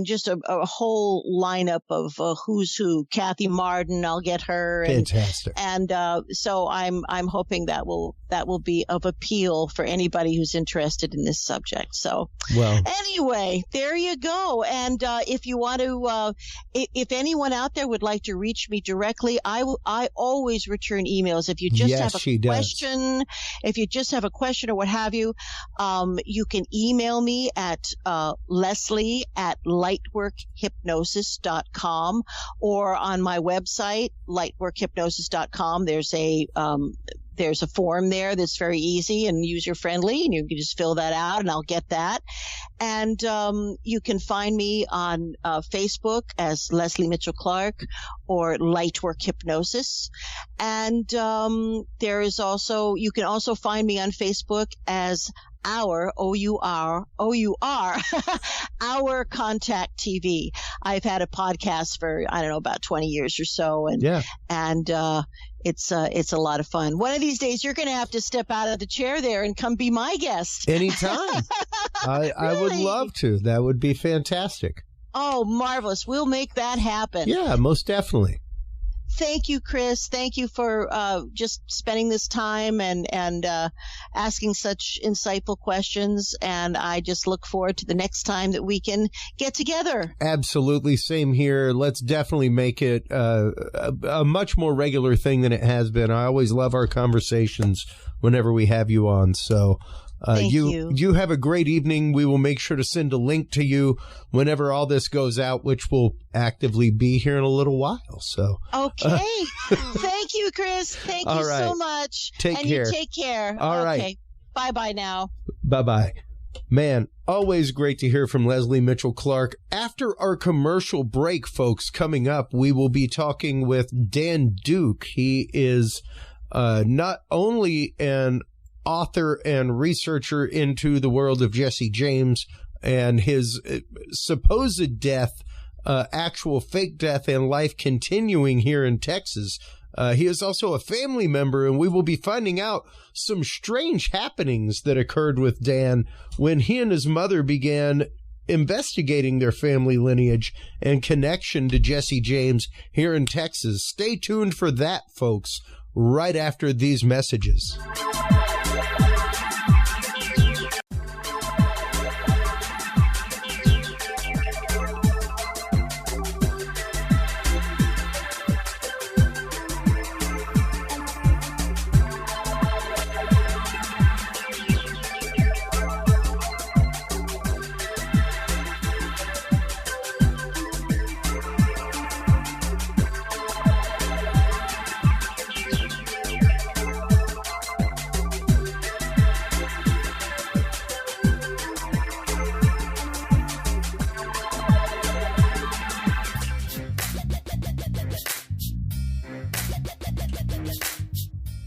just a whole lineup of who's who. Kathy Marden, I'll get her. Fantastic. And so I'm hoping that will be of appeal for anybody who's interested in this subject. So anyway, there you go. And if you want to, if anyone out there would like to reach me directly, I always return emails. If you just have a question, or what have you, you can email me at Lesley@lightworkhypnosis.com, or on my website, lightworkhypnosis.com. There's a form there that's very easy and user-friendly, and you can just fill that out, and I'll get that. And you can find me on Facebook as Lesley Mitchell-Clarke or Lightwork Hypnosis. And you can also find me on Facebook as our, O-U-R, Our Contact TV. I've had a podcast for, I don't know, about 20 years or so. And it's a lot of fun. One of these days, you're going to have to step out of the chair there and come be my guest. Anytime. I would love to. That would be fantastic. Oh, marvelous. We'll make that happen. Yeah, most definitely. Thank you, Chris. Thank you for just spending this time and asking such insightful questions. And I just look forward to the next time that we can get together. Absolutely. Same here. Let's definitely make it a much more regular thing than it has been. I always love our conversations whenever we have you on. So Thank you. You have a great evening. We will make sure to send a link to you whenever all this goes out, which will actively be here in a little while. So okay. Thank you, Chris. Thank you so much. Take care. You take care. All right. Okay. Bye-bye now. Bye-bye. Man, always great to hear from Lesley Mitchell-Clarke. After our commercial break, folks, coming up, we will be talking with Dan Duke. He is not only an author and researcher into the world of Jesse James and his supposed death, actual fake death and life continuing here in Texas. He is also a family member, and we will be finding out some strange happenings that occurred with Dan when he and his mother began investigating their family lineage and connection to Jesse James here in Texas. Stay tuned for that, folks, right after these messages.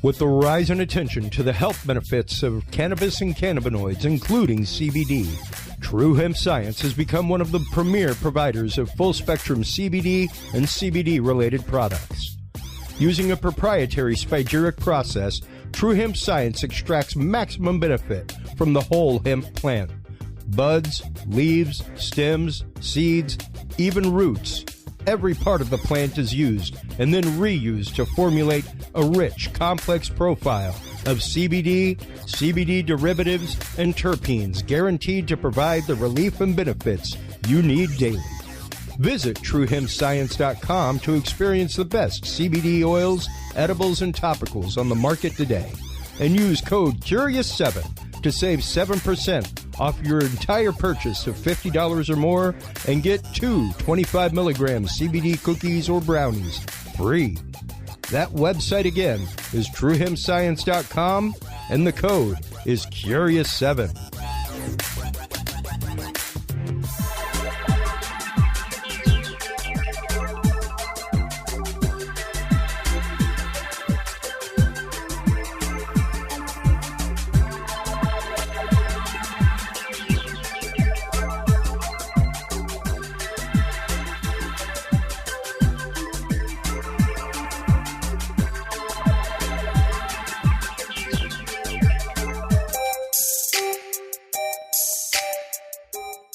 With the rise in attention to the health benefits of cannabis and cannabinoids, including CBD, True Hemp Science has become one of the premier providers of full-spectrum CBD and CBD-related products. Using a proprietary spagyric process, True Hemp Science extracts maximum benefit from the whole hemp plant. Buds, leaves, stems, seeds, even roots. Every part of the plant is used and then reused to formulate a rich, complex profile of CBD, CBD derivatives, and terpenes guaranteed to provide the relief and benefits you need daily. Visit TrueHempScience.com to experience the best CBD oils, edibles, and topicals on the market today. And use code CURIOUS7 to save 7% off your entire purchase of $50 or more and get 2 25 milligram CBD cookies or brownies free. That website again is TrueHempScience.com and the code is CURIOUS7.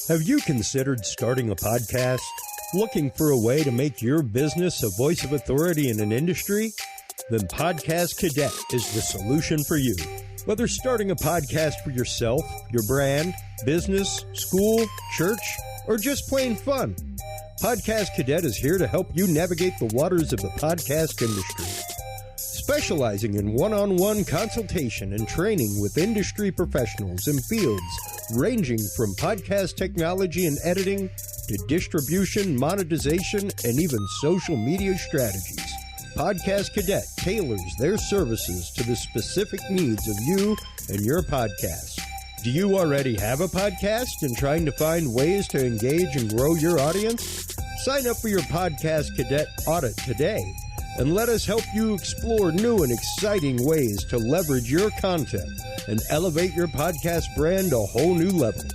Have you considered starting a podcast? Looking for a way to make your business a voice of authority in an industry? Then Podcast Cadet is the solution for you. Whether starting a podcast for yourself, your brand, business, school, church, or just plain fun, Podcast Cadet is here to help you navigate the waters of the podcast industry. Specializing in one-on-one consultation and training with industry professionals in fields ranging from podcast technology and editing to distribution, monetization, and even social media strategies. Podcast Cadet tailors their services to the specific needs of you and your podcast. Do you already have a podcast and trying to find ways to engage and grow your audience? Sign up for your Podcast Cadet audit today and let us help you explore new and exciting ways to leverage your content and elevate your podcast brand to whole new levels.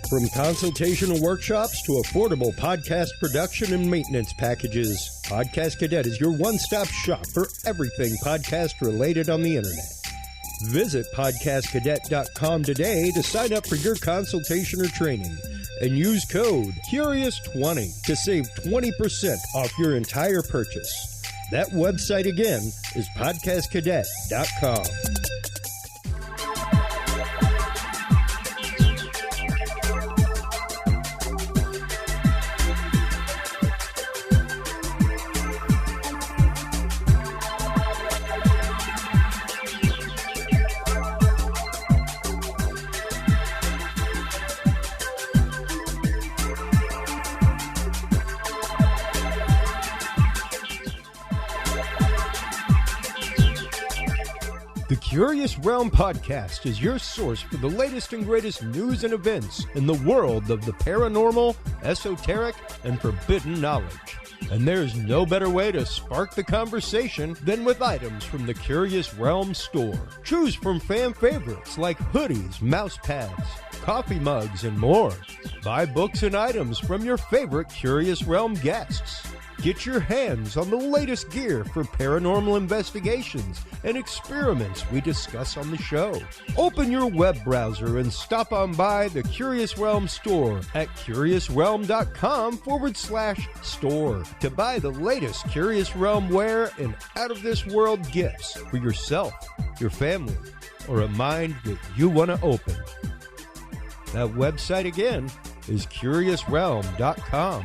From consultational workshops to affordable podcast production and maintenance packages, Podcast Cadet is your one-stop shop for everything podcast related on the internet. Visit podcastcadet.com today to sign up for your consultation or training and use code CURIOUS20 to save 20% off your entire purchase. That website again is podcastcadet.com. The Curious Realm Podcast is your source for the latest and greatest news and events in the world of the paranormal, esoteric, and forbidden knowledge. And there's no better way to spark the conversation than with items from the Curious Realm store. Choose from fan favorites like hoodies, mouse pads, coffee mugs, and more. Buy books and items from your favorite Curious Realm guests. Get your hands on the latest gear for paranormal investigations and experiments we discuss on the show. Open your web browser and stop on by the Curious Realm store at curiousrealm.com/store to buy the latest Curious Realm wear and out-of-this-world gifts for yourself, your family, or a mind that you want to open. That website again is curiousrealm.com/store.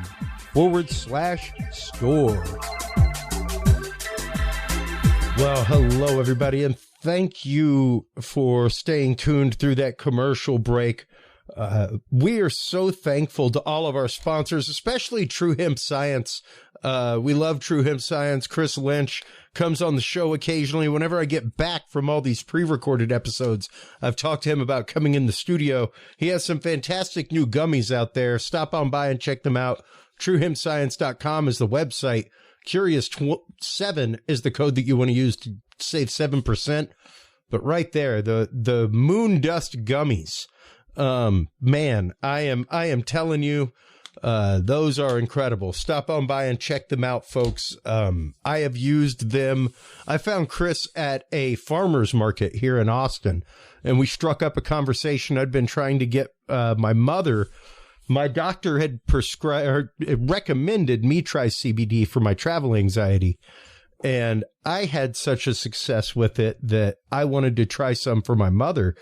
Well, hello, everybody, and thank you for staying tuned through that commercial break. We are so thankful to all of our sponsors, especially True Hemp Science. We love True Hemp Science. Chris Lynch comes on the show occasionally. Whenever I get back from all these pre-recorded episodes, I've talked to him about coming in the studio. He has some fantastic new gummies out there. Stop on by and check them out. TrueHempScience.com is the website. Curious7 is the code that you want to use to save 7%. But right there, the Moon Dust gummies. Man, I am telling you, those are incredible. Stop on by and check them out, folks. I have used them. I found Chris at a farmer's market here in Austin, and we struck up a conversation. I'd been trying to get my mother. My doctor had recommended me try CBD for my travel anxiety, and I had such a success with it that I wanted to try some for my mother.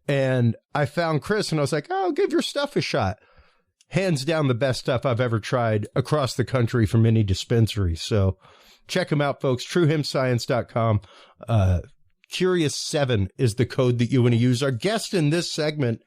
And I found Chris, and I was like, oh, give your stuff a shot. Hands down the best stuff I've ever tried across the country from any dispensary. So check them out, folks. TrueHempScience.com. Curious7 is the code that you want to use. Our guest in this segment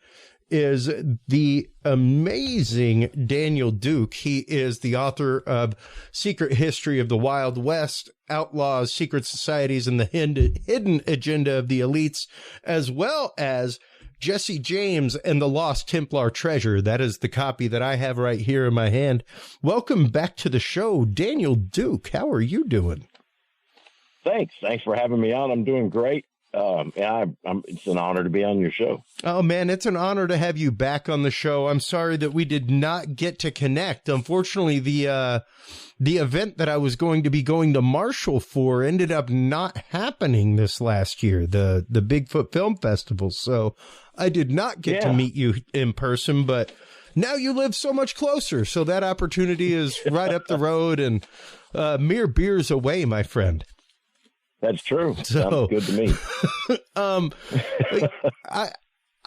is the amazing Daniel Duke. He is the author of Secret History of the Wild West, Outlaws, Secret Societies, and the Hidden Agenda of the Elites, as well as Jesse James and the Lost Templar Treasure. That is the copy that I have right here in my hand. Welcome back to the show, Daniel Duke. How are you doing? Thanks for having me on. I'm doing great. It's an honor to be on your show. Oh, man, it's an honor to have you back on the show. I'm sorry that we did not get to connect. Unfortunately, the event that I was going to be going to Marshall for ended up not happening this last year, the Bigfoot Film Festival. So I did not get to meet you in person, but now you live so much closer. So that opportunity is right up the road and mere beers away, my friend. That's true. So, sounds good to me.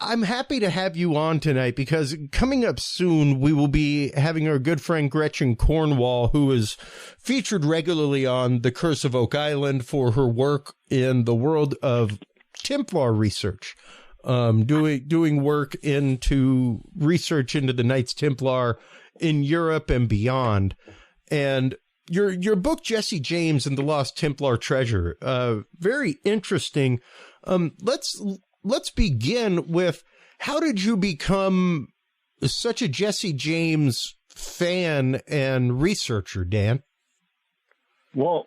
I'm happy to have you on tonight because coming up soon, we will be having our good friend Gretchen Cornwall, who is featured regularly on The Curse of Oak Island for her work in the world of Templar research, doing work into research into the Knights Templar in Europe and beyond. And your book, Jesse James and the Lost Templar Treasure, very interesting. Let's begin with, how did you become such a Jesse James fan and researcher, Dan? Well,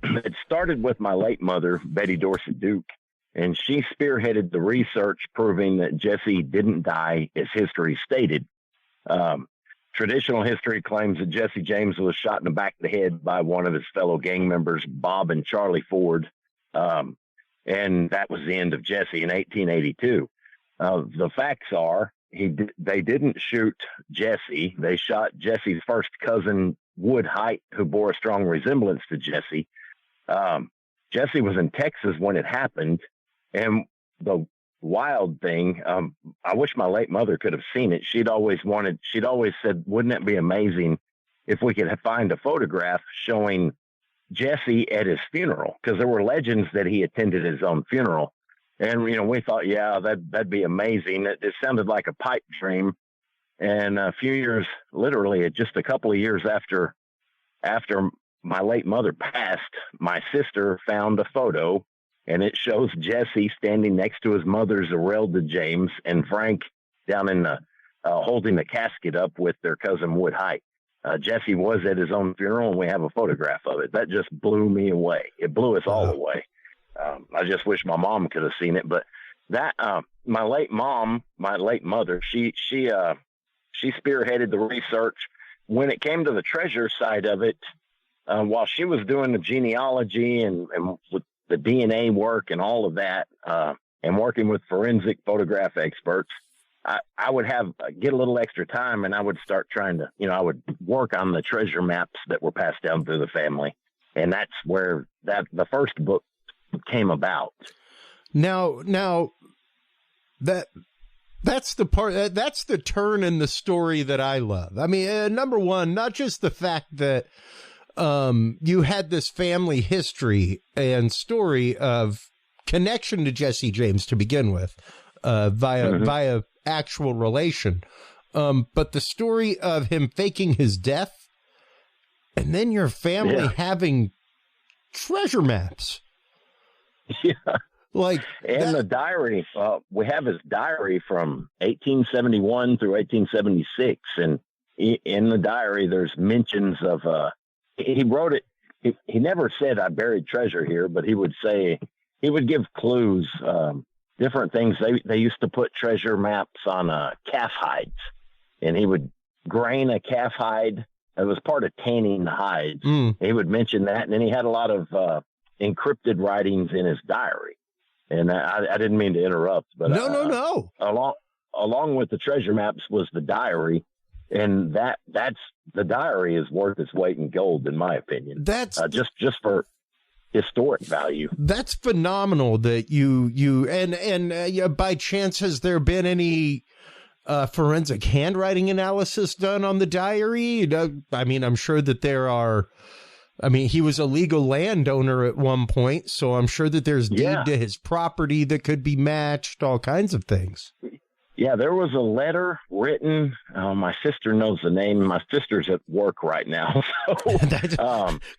it started with my late mother, Betty Dorsett Duke, and she spearheaded the research proving that Jesse didn't die as history stated. Traditional history claims that Jesse James was shot in the back of the head by one of his fellow gang members, Bob and Charlie Ford. And that was the end of Jesse in 1882. The facts are they didn't shoot Jesse. They shot Jesse's first cousin, Wood Height, who bore a strong resemblance to Jesse. Jesse was in Texas when it happened. And the wild thing, I wish my late mother could have seen it. She'd always said, wouldn't it be amazing if we could find a photograph showing Jesse at his funeral? Because there were legends that he attended his own funeral. And, we thought, yeah, that'd be amazing. It sounded like a pipe dream. And a few years, literally just a couple of years after my late mother passed, my sister found a photo, and it shows Jesse standing next to his mother, Zerelda James, and Frank down in the holding the casket up with their cousin Wood Height. Jesse was at his own funeral, and we have a photograph of it. That just blew me away. It blew us all away. I just wish my mom could have seen it. But that my late mother, she spearheaded the research. When it came to the treasure side of it, while she was doing the genealogy and with the DNA work and all of that, and working with forensic photograph experts, I would get a little extra time, and I would start trying to, I would work on the treasure maps that were passed down through the family. And that's where the first book came about. Now that's the part, that's the turn in the story that I love. I mean, number one, not just the fact that you had this family history and story of connection to Jesse James to begin with, via actual relation. But the story of him faking his death, and then your family having treasure maps. Yeah. And the diary, we have his diary from 1871 through 1876. And in the diary, there's mentions of, he wrote it. He never said I buried treasure here, but he would give clues, different things. They used to put treasure maps on calf hides, and he would grain a calf hide. It was part of tanning the hides. He would mention that. And then he had a lot of encrypted writings in his diary. And I didn't mean to interrupt, but no. Along with the treasure maps was the diary, and that's the diary is worth its weight in gold, in my opinion. That's just for historic value. That's phenomenal that you and by chance, has there been any forensic handwriting analysis done on the diary? I mean, I'm sure that there are. I mean, he was a legal landowner at one point, so I'm sure that there's deed to his property that could be matched, all kinds of things. Yeah, there was a letter written. My sister knows the name. My sister's at work right now. So,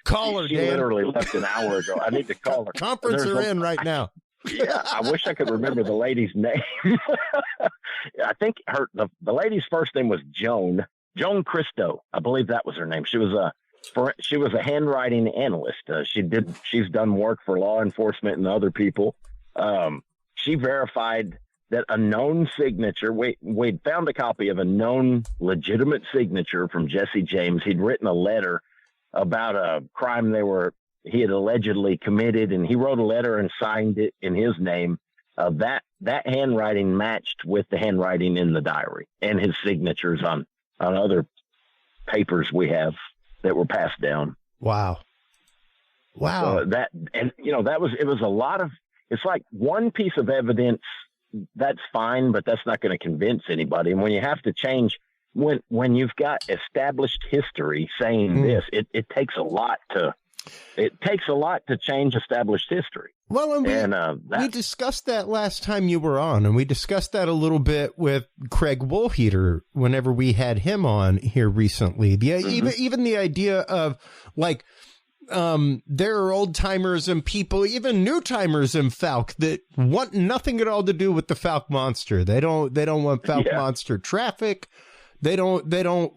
call her, she Dan. Literally left an hour ago. I need to call her. Conference her in right now. Yeah, I wish I could remember the lady's name. I think the lady's first name was Joan Christo. I believe that was her name. She was a handwriting analyst. She's done work for law enforcement and other people. She verified that a known signature, we'd found a copy of a known legitimate signature from Jesse James. He'd written a letter about a crime he had allegedly committed, and he wrote a letter and signed it in his name. That handwriting matched with the handwriting in the diary and his signatures on other papers we have that were passed down. Wow. It was a lot of, it's like one piece of evidence, that's fine, but that's not going to convince anybody. And when you have to change, when you've got established history saying this, it takes a lot to change established history. Well, we discussed that last time you were on, and we discussed that a little bit with Craig Woolheater whenever we had him on here recently. Even the idea of there are old timers and people, even new timers in Falk, that want nothing at all to do with the Falk monster. They don't want Falk monster traffic. They don't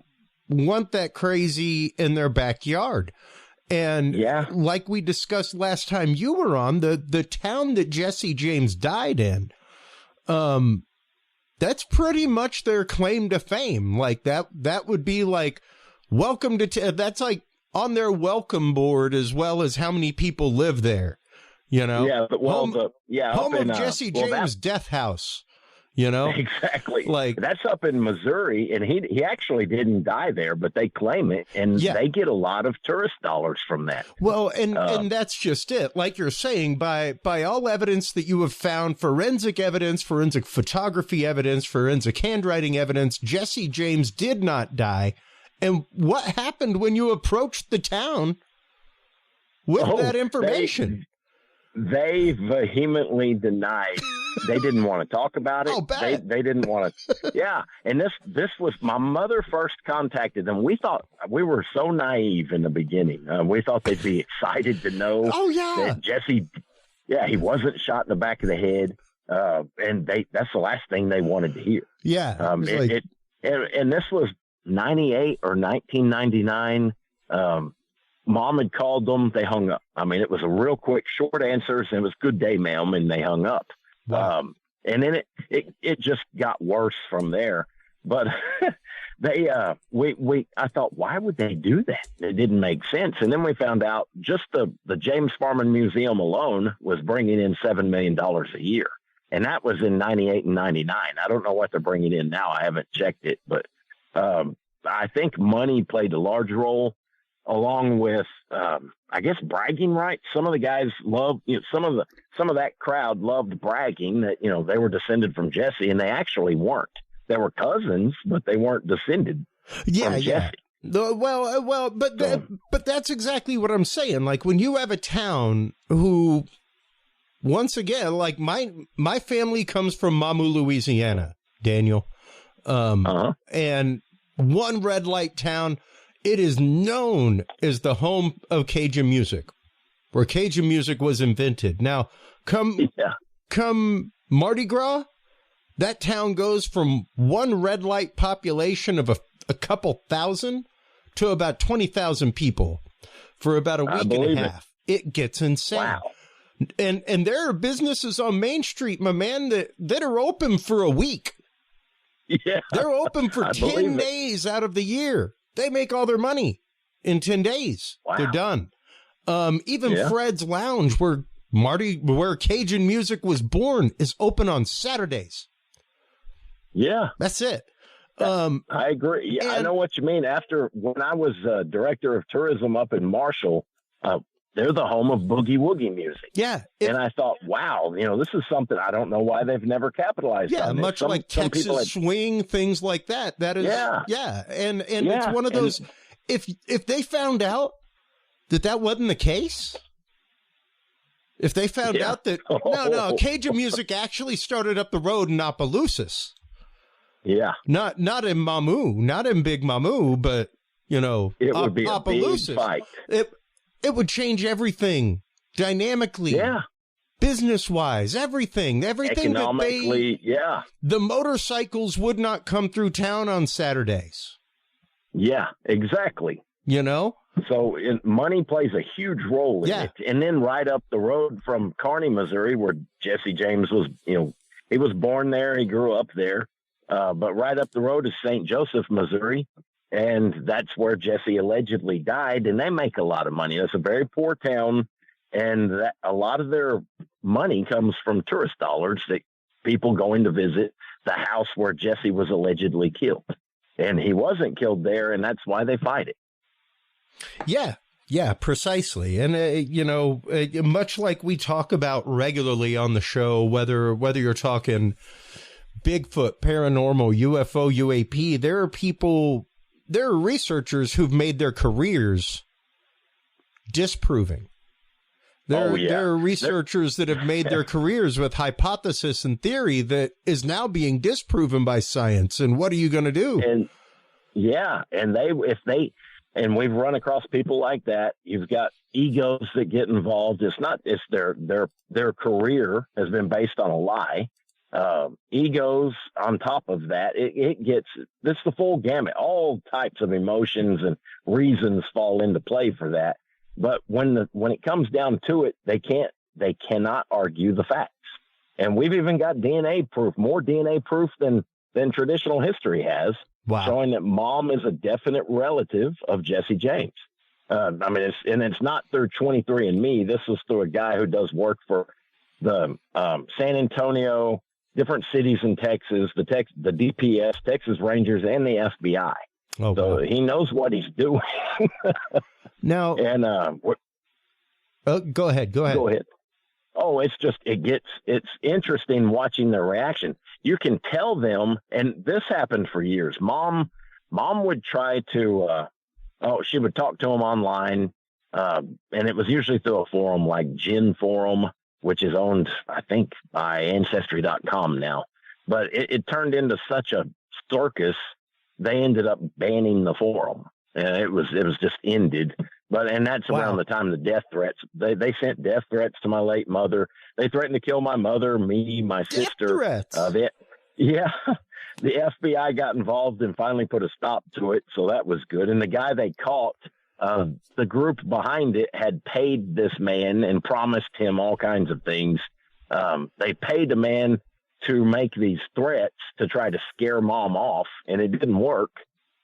want that crazy in their backyard. And yeah, like we discussed last time you were on, the town that Jesse James died in, that's pretty much their claim to fame. Like that would be like, welcome to, that's like on their welcome board as well as how many people live there, you know? Yeah, but home of Jesse James' death house. You know, exactly. Like that's up in Missouri, and he actually didn't die there, but they claim it, and they get a lot of tourist dollars from that. Well, and that's just it. Like you're saying, by all evidence that you have found, forensic evidence, forensic photography evidence, forensic handwriting evidence, Jesse James did not die. And what happened when you approached the town with that information? They vehemently denied. They didn't want to talk about it. Oh, bad. They didn't want to. Yeah. And this was my mother first contacted them. We thought we were so naive in the beginning. We thought they'd be excited to know that Jesse, he wasn't shot in the back of the head. And that's the last thing they wanted to hear. Yeah. And this was 98 or 1999. Mom had called them. They hung up. I mean, it was a real quick, short answers, and it was good day, ma'am, and they hung up. Wow. And then it just got worse from there. But I thought, why would they do that? It didn't make sense. And then we found out just the James Farman Museum alone was bringing in $7 million a year. And that was in 98 and 99. I don't know what they're bringing in now. I haven't checked it, but I think money played a large role, along with, I guess, bragging rights. Some of the guys loved, some of that crowd loved bragging that, they were descended from Jesse, and they actually weren't. They were cousins, but they weren't descended from Jesse. Well, but that's exactly what I'm saying. Like, when you have a town who, once again, like my family comes from Mamou, Louisiana, Daniel, and one red light town. It is known as the home of Cajun music, where Cajun music was invented. Now, come Mardi Gras, that town goes from one red light population of a couple thousand to about 20,000 people for about a week and a half. It gets insane. Wow. And there are businesses on Main Street, my man, that are open for a week. Yeah. They're open for 10 days out of the year. They make all their money in 10 days. Wow. They're done. Even Fred's Lounge, where Cajun music was born, is open on Saturdays. Yeah. That's it. I agree. Yeah, I know what you mean. When I was director of tourism up in Marshall, they're the home of boogie woogie music. Yeah. And I thought, wow, this is something I don't know why they've never capitalized on. Yeah, much like Texas swing, things like that. That is, And it's one of those, if they found out that wasn't the case, if they found out that, no, Cajun music actually started up the road in Opelousas. Yeah. Not in Mamou, not in Big Mamou, but, it would be a big fight. It would change everything dynamically, business-wise, everything economically, the motorcycles would not come through town on Saturdays. Yeah, exactly. So money plays a huge role in it. And then right up the road from Kearney, Missouri, where Jesse James was, he was born there, he grew up there. But right up the road is St. Joseph, Missouri. And that's where Jesse allegedly died, and they make a lot of money. It's a very poor town, and a lot of their money comes from tourist dollars that people going to visit the house where Jesse was allegedly killed. And he wasn't killed there, and that's why they fight it. Yeah, precisely. And, much like we talk about regularly on the show, whether you're talking Bigfoot, paranormal, UFO, UAP, there are researchers who've made their careers disproving. There are researchers that have made their careers with hypothesis and theory that is now being disproven by science. And what are you going to do? And we've run across people like that. You've got egos that get involved. It's their career has been based on a lie. Egos on top of that, it's the full gamut. All types of emotions and reasons fall into play for that. But when it comes down to it, they cannot argue the facts. And we've even got DNA proof, more DNA proof than traditional history has, showing that Mom is a definite relative of Jesse James. It's not through 23andMe. This is through a guy who does work for the San Antonio, different cities in Texas, the DPS, Texas Rangers, and the FBI. Oh, so he knows what he's doing. Now, and go ahead. Go ahead. Oh, it's interesting watching their reaction. You can tell them, and this happened for years. Mom would try to, she would talk to him online, and it was usually through a forum like Gen Forum, which is owned, I think, by Ancestry.com now. But it turned into such a circus, they ended up banning the forum, and it was just ended. And that's around the time of the death threats. They sent death threats to my late mother. They threatened to kill my mother, me, my sister. Threats. The FBI got involved and finally put a stop to it. So that was good. And the guy they caught, the group behind it had paid this man and promised him all kinds of things. They paid a man to make these threats to try to scare Mom off, and it didn't work.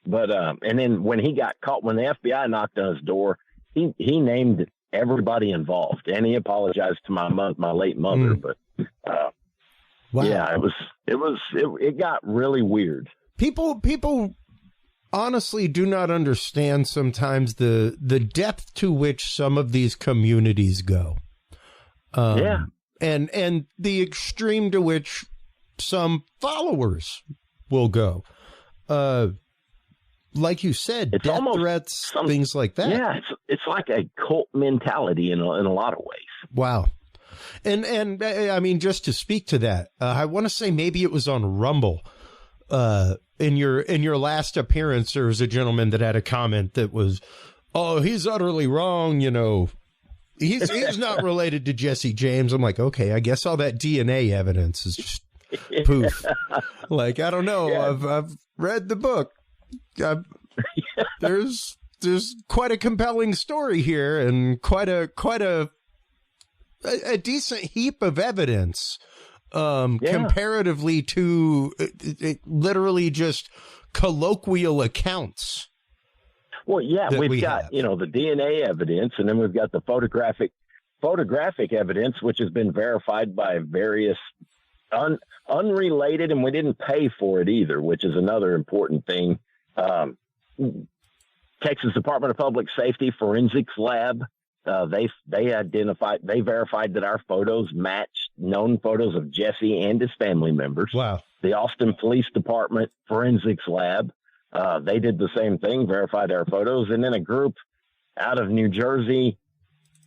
But and then when he got caught, when the FBI knocked on his door, he named everybody involved, and he apologized to my late mother. But yeah, it got really weird. People honestly do not understand sometimes the depth to which some of these communities go. And the extreme to which some followers will go. Like you said, it's death threats, things like that. Yeah, it's like a cult mentality in a lot of ways. Wow. And I mean, just to speak to that, I want to say maybe it was on Rumble. In your last appearance, there was a gentleman that had a comment that was, "Oh, he's utterly wrong. You know, he's not related to Jesse James." I'm like, okay, I guess all that DNA evidence is just poof. Like, I don't know. Yeah. I've read the book. There's quite a compelling story here, and quite a decent heap of evidence comparatively to literally just colloquial accounts. Well, yeah, we've got the DNA evidence, and then we've got the photographic evidence, which has been verified by various unrelated, and we didn't pay for it either, which is another important thing. Texas Department of Public Safety Forensics Lab, they verified that our photos matched known photos of Jesse and his family members. Wow. The Austin Police Department Forensics Lab, they did the same thing, verified our photos. And then a group out of New Jersey,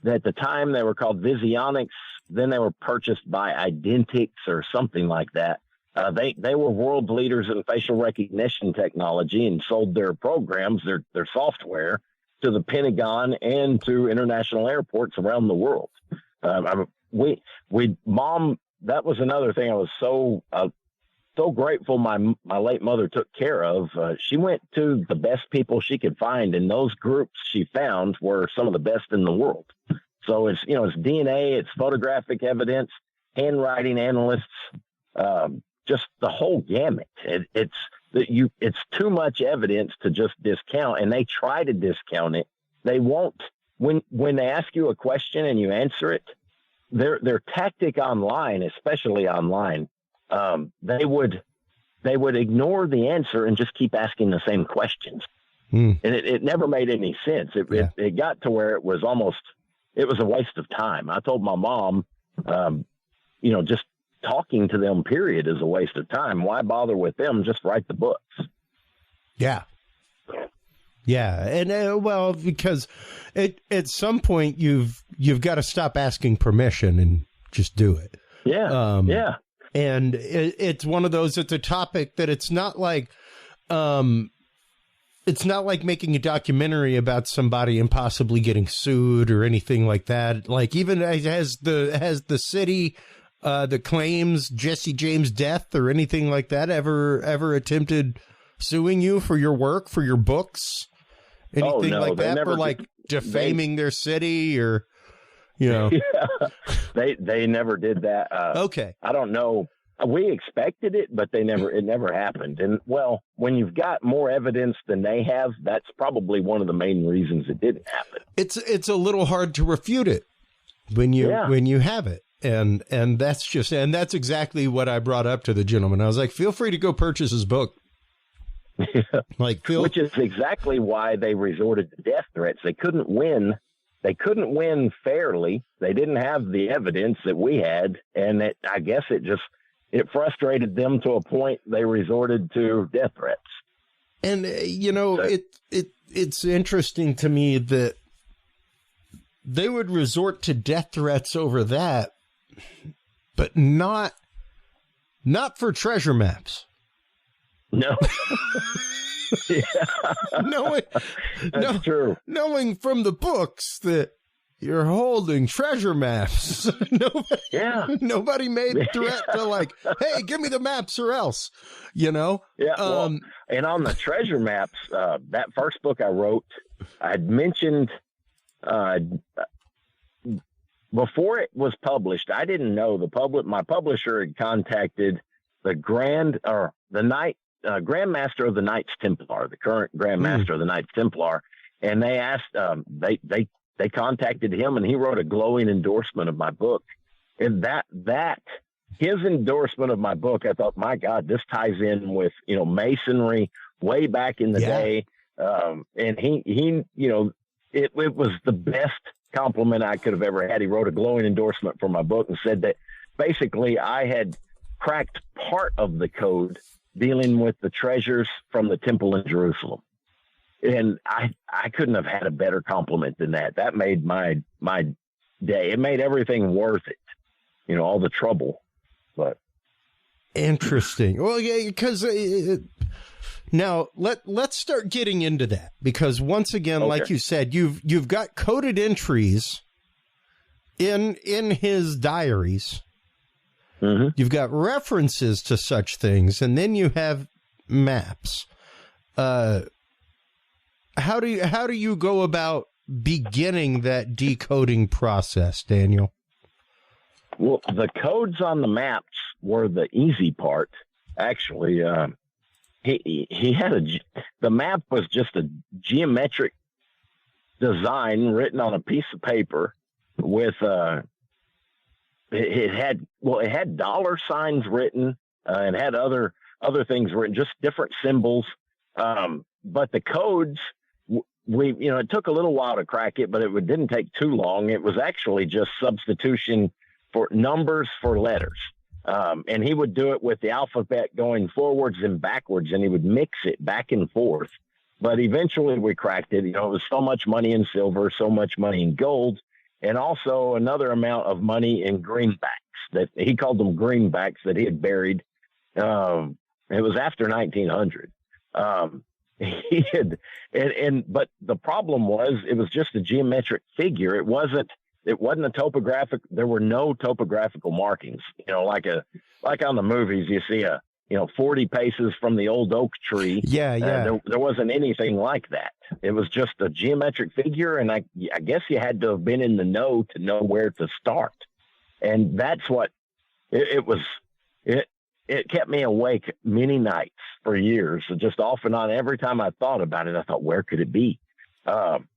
at the time they were called Visionics, then they were purchased by Identix or something like that. They were world leaders in facial recognition technology and sold their programs, their software, to the Pentagon and to international airports around the world. Mom, that was another thing I was so grateful my late mother took care of. She went to the best people she could find, and those groups she found were some of the best in the world. So it's DNA, it's photographic evidence, handwriting analysts, just the whole gamut. It's too much evidence to just discount, and they try to discount it. They won't. When they ask you a question and you answer it, their tactic online, especially online, they would ignore the answer and just keep asking the same questions, and it never made any sense. It got to where it was a waste of time. I told my mom, just talking to them, period, is a waste of time. Why bother with them? Just write the books. Yeah. Yeah. And because at some point you've got to stop asking permission and just do it. Yeah. Yeah. And it's one of those, it's a topic that it's not like making a documentary about somebody and possibly getting sued or anything like that. Like, even has the city that claims Jesse James' death or anything like that ever attempted suing you for your work, for your books, anything like that, for like defaming their city or, you know. Yeah, they never did that. Okay. I don't know. We expected it, but it never happened. And well, when you've got more evidence than they have, that's probably one of the main reasons it didn't happen. It's a little hard to refute it when you have it. And that's exactly what I brought up to the gentleman. I was like, feel free to go purchase his book. Which is exactly why they resorted to death threats. They couldn't win. They couldn't win fairly. They didn't have the evidence that we had. And I guess it frustrated them to a point they resorted to death threats. And, it's interesting to me that they would resort to death threats over that, but not for treasure maps. No. Yeah. That's true. Knowing from the books that you're holding treasure maps. Nobody made threat to like, hey, give me the maps or else, you know? Yeah. Well, and on the treasure maps, that first book I wrote, I'd mentioned, before it was published, I didn't know my publisher had contacted the Grandmaster of the Knights Templar, the current Grandmaster of the Knights Templar. And they asked, they contacted him, and he wrote a glowing endorsement of my book. And his endorsement of my book, I thought, my God, this ties in with, Masonry way back in the day. And he it was the best compliment I could have ever had. He wrote a glowing endorsement for my book and said that basically I had cracked part of the code dealing with the treasures from the temple in Jerusalem. And I couldn't have had a better compliment than that. That made my day. It made everything worth it, all the trouble. But interesting. Well, yeah, because now let's start getting into that, because once again, like you said, you've got coded entries in his diaries. Mm-hmm. You've got references to such things, and then you have maps. How do you go about beginning that decoding process, Daniel? Well, the codes on the maps were the easy part. Actually, he had the map was just a geometric design written on a piece of paper with it had dollar signs written and had other things written, just different symbols. But the codes, it took a little while to crack it, but it didn't take too long. It was actually just substitution for numbers for letters. And he would do it with the alphabet going forwards and backwards, and he would mix it back and forth. But eventually we cracked it. It was so much money in silver, so much money in gold, and also another amount of money in greenbacks that he called them greenbacks that he had buried. It was after 1900. But the problem was it was just a geometric figure. It wasn't a topographic. There were no topographical markings, like on the movies, you see 40 paces from the old oak tree. Yeah. There wasn't anything like that. It was just a geometric figure. And I guess you had to have been in the know to know where to start. And that's what it was. It kept me awake many nights for years, just off and on. Every time I thought about it, I thought, where could it be? And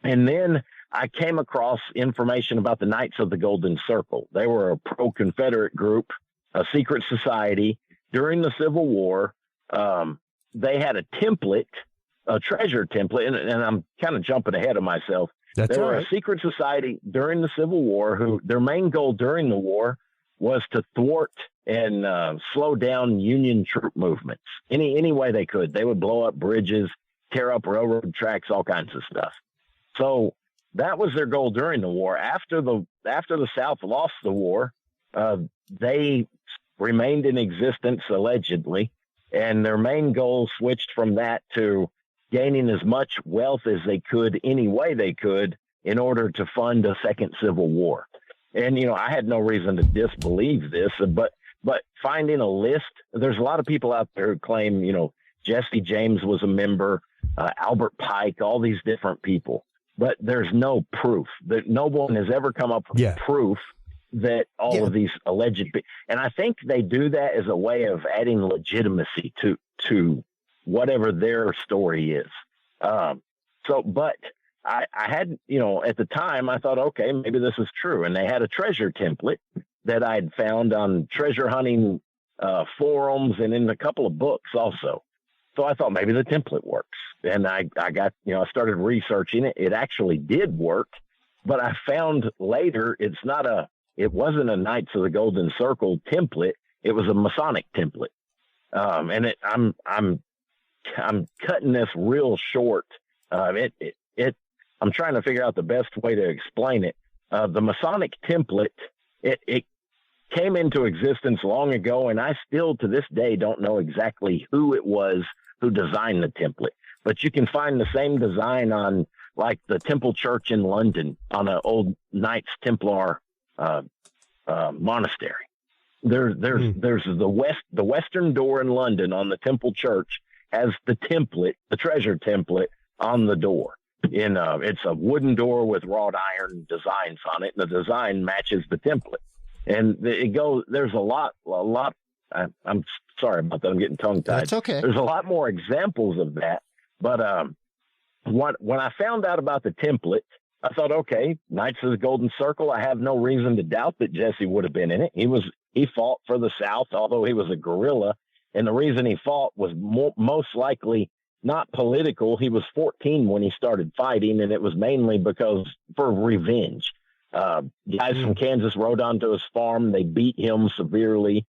then I came across information about the Knights of the Golden Circle. They were a pro-Confederate group, a secret society. During the Civil War, they had a template, a treasure template, and I'm kind of jumping ahead of myself. They were a secret society during the Civil War who their main goal during the war was to thwart and slow down Union troop movements any way they could. They would blow up bridges, tear up railroad tracks, all kinds of stuff. So that was their goal during the war. After the South lost the war, they remained in existence allegedly, and their main goal switched from that to gaining as much wealth as they could any way they could in order to fund a second Civil War. And, I had no reason to disbelieve this, but finding a list, there's a lot of people out there who claim, Jesse James was a member, Albert Pike, all these different people. but there's no proof. That no one has ever come up with proof that all of these alleged, and I think they do that as a way of adding legitimacy to whatever their story is. But I had, at the time I thought, okay, maybe this is true. And they had a treasure template that I'd found on treasure hunting forums and in a couple of books also. So I thought maybe the template works. And I got, I started researching it. It actually did work, but I found later it wasn't a Knights of the Golden Circle template. It was a Masonic template. And I'm cutting this real short. I'm trying to figure out the best way to explain it. The Masonic template, it came into existence long ago, and I still to this day don't know exactly who it was who designed the template. But you can find the same design on like the Temple Church in London on an old Knights Templar monastery. There's the western door in London on the Temple Church has the template, the treasure template on the door. It's a wooden door with wrought iron designs on it. And the design matches the template, and there's a lot. I'm sorry about that. I'm getting tongue tied. That's okay. There's a lot more examples of that. But when I found out about the template, I thought, okay, Knights of the Golden Circle. I have no reason to doubt that Jesse would have been in it. He fought for the South, although he was a guerrilla. And the reason he fought was most likely not political. He was 14 when he started fighting, and it was mainly for revenge. Guys from Kansas rode onto his farm. They beat him severely,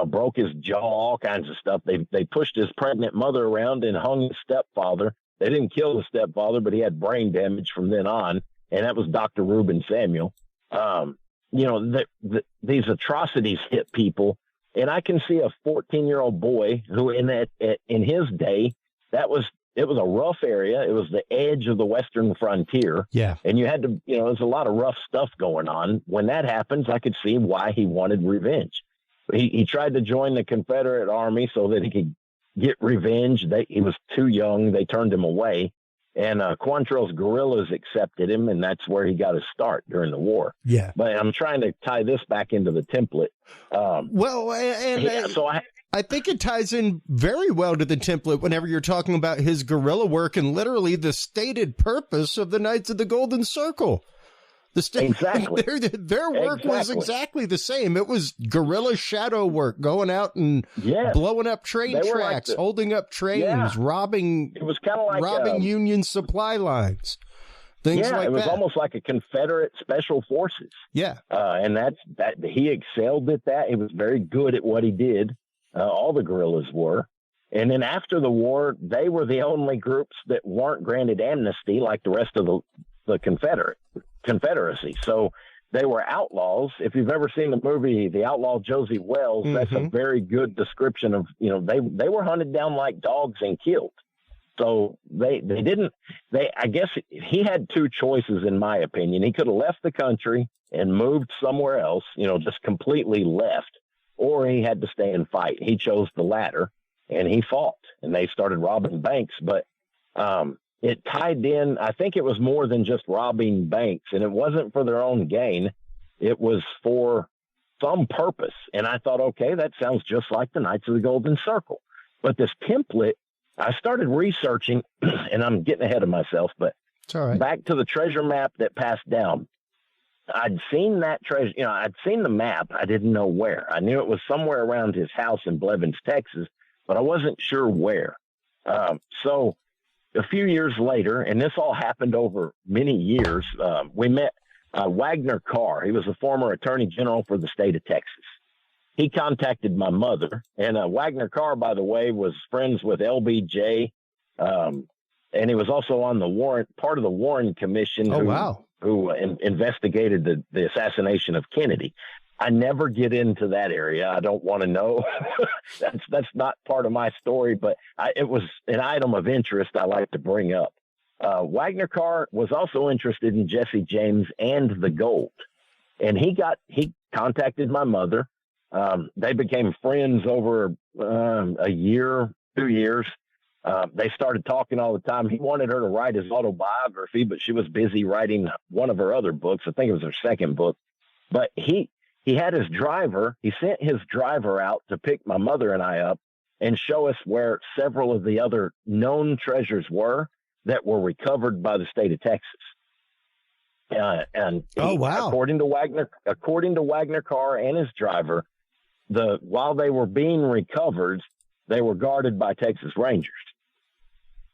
broke his jaw, all kinds of stuff. They pushed his pregnant mother around and hung his stepfather. They didn't kill the stepfather, but he had brain damage from then on, and that was Dr. Reuben Samuel. These atrocities hit people, and I can see a 14-year-old boy who in his day, it was a rough area. It was the edge of the Western frontier. Yeah. And you had to, there's a lot of rough stuff going on. When that happens, I could see why he wanted revenge. He tried to join the Confederate Army so that he could get revenge. He was too young. They turned him away. And Quantrill's guerrillas accepted him, and that's where he got his start during the war. Yeah. But I'm trying to tie this back into the template. I think it ties in very well to the template whenever you're talking about his guerrilla work and literally the stated purpose of the Knights of the Golden Circle. Exactly. Their work was exactly the same. It was guerrilla shadow work, going out and blowing up train tracks, holding up trains, robbing. It was kind of like robbing Union supply lines. Things like that. It was almost like a Confederate special forces. Yeah. And that he excelled at that. He was very good at what he did. All the guerrillas were. And then after the war, they were the only groups that weren't granted amnesty like the rest of the Confederacy. So they were outlaws. If you've ever seen the movie The Outlaw Josie Wells, that's a very good description of, they were hunted down like dogs and killed. So I guess he had two choices, in my opinion. He could have left the country and moved somewhere else, just completely left, or he had to stay and fight. He chose the latter, and he fought, and they started robbing banks. But it tied in, I think it was more than just robbing banks, and it wasn't for their own gain. It was for some purpose. And I thought, okay, that sounds just like the Knights of the Golden Circle. But this template, I started researching, and I'm getting ahead of myself, but it's all right. Back to the treasure map that passed down. I'd seen that treasure, I'd seen the map. I didn't know where. I knew it was somewhere around his house in Blevins, Texas, but I wasn't sure where. So a few years later, and this all happened over many years, we met Wagner Carr. He was a former attorney general for the state of Texas. He contacted my mother, and Wagner Carr, by the way, was friends with LBJ, and he was also on the part of the Warren Commission. Who investigated the assassination of Kennedy. I never get into that area. I don't want to know. That's not part of my story, but it was an item of interest I like to bring up. Wagner Carr was also interested in Jesse James and the gold, and he contacted my mother. They became friends over a year, 2 years, They started talking all the time. He wanted her to write his autobiography, but she was busy writing one of her other books. I think it was her second book. But he had his driver. He sent his driver out to pick my mother and I up and show us where several of the other known treasures were that were recovered by the state of Texas. Wow! According to Wagner Carr and his driver, while they were being recovered, they were guarded by Texas Rangers.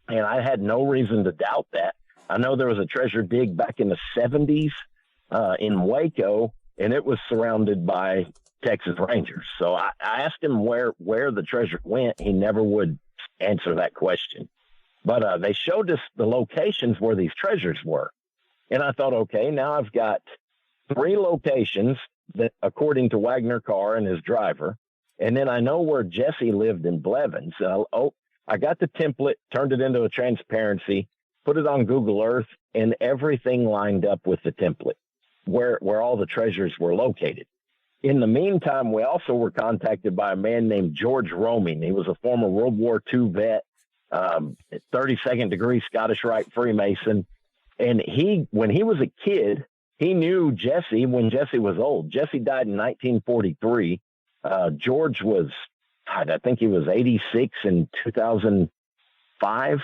And I had no reason to doubt that. I know there was a treasure dig back in the 70s in Waco, and it was surrounded by Texas Rangers. So I asked him where the treasure went. He never would answer that question. But they showed us the locations where these treasures were. And I thought, okay, now I've got 3 locations that, according to Wagner Carr and his driver, and then I know where Jesse lived in Blevins. I got the template, turned it into a transparency, put it on Google Earth, and everything lined up with the template where all the treasures were located. In the meantime, we also were contacted by a man named George Roming. He was a former World War II vet, 32nd degree Scottish Rite Freemason. And when he was a kid, he knew Jesse when Jesse was old. Jesse died in 1943. George was, I think he was 86 in 2005,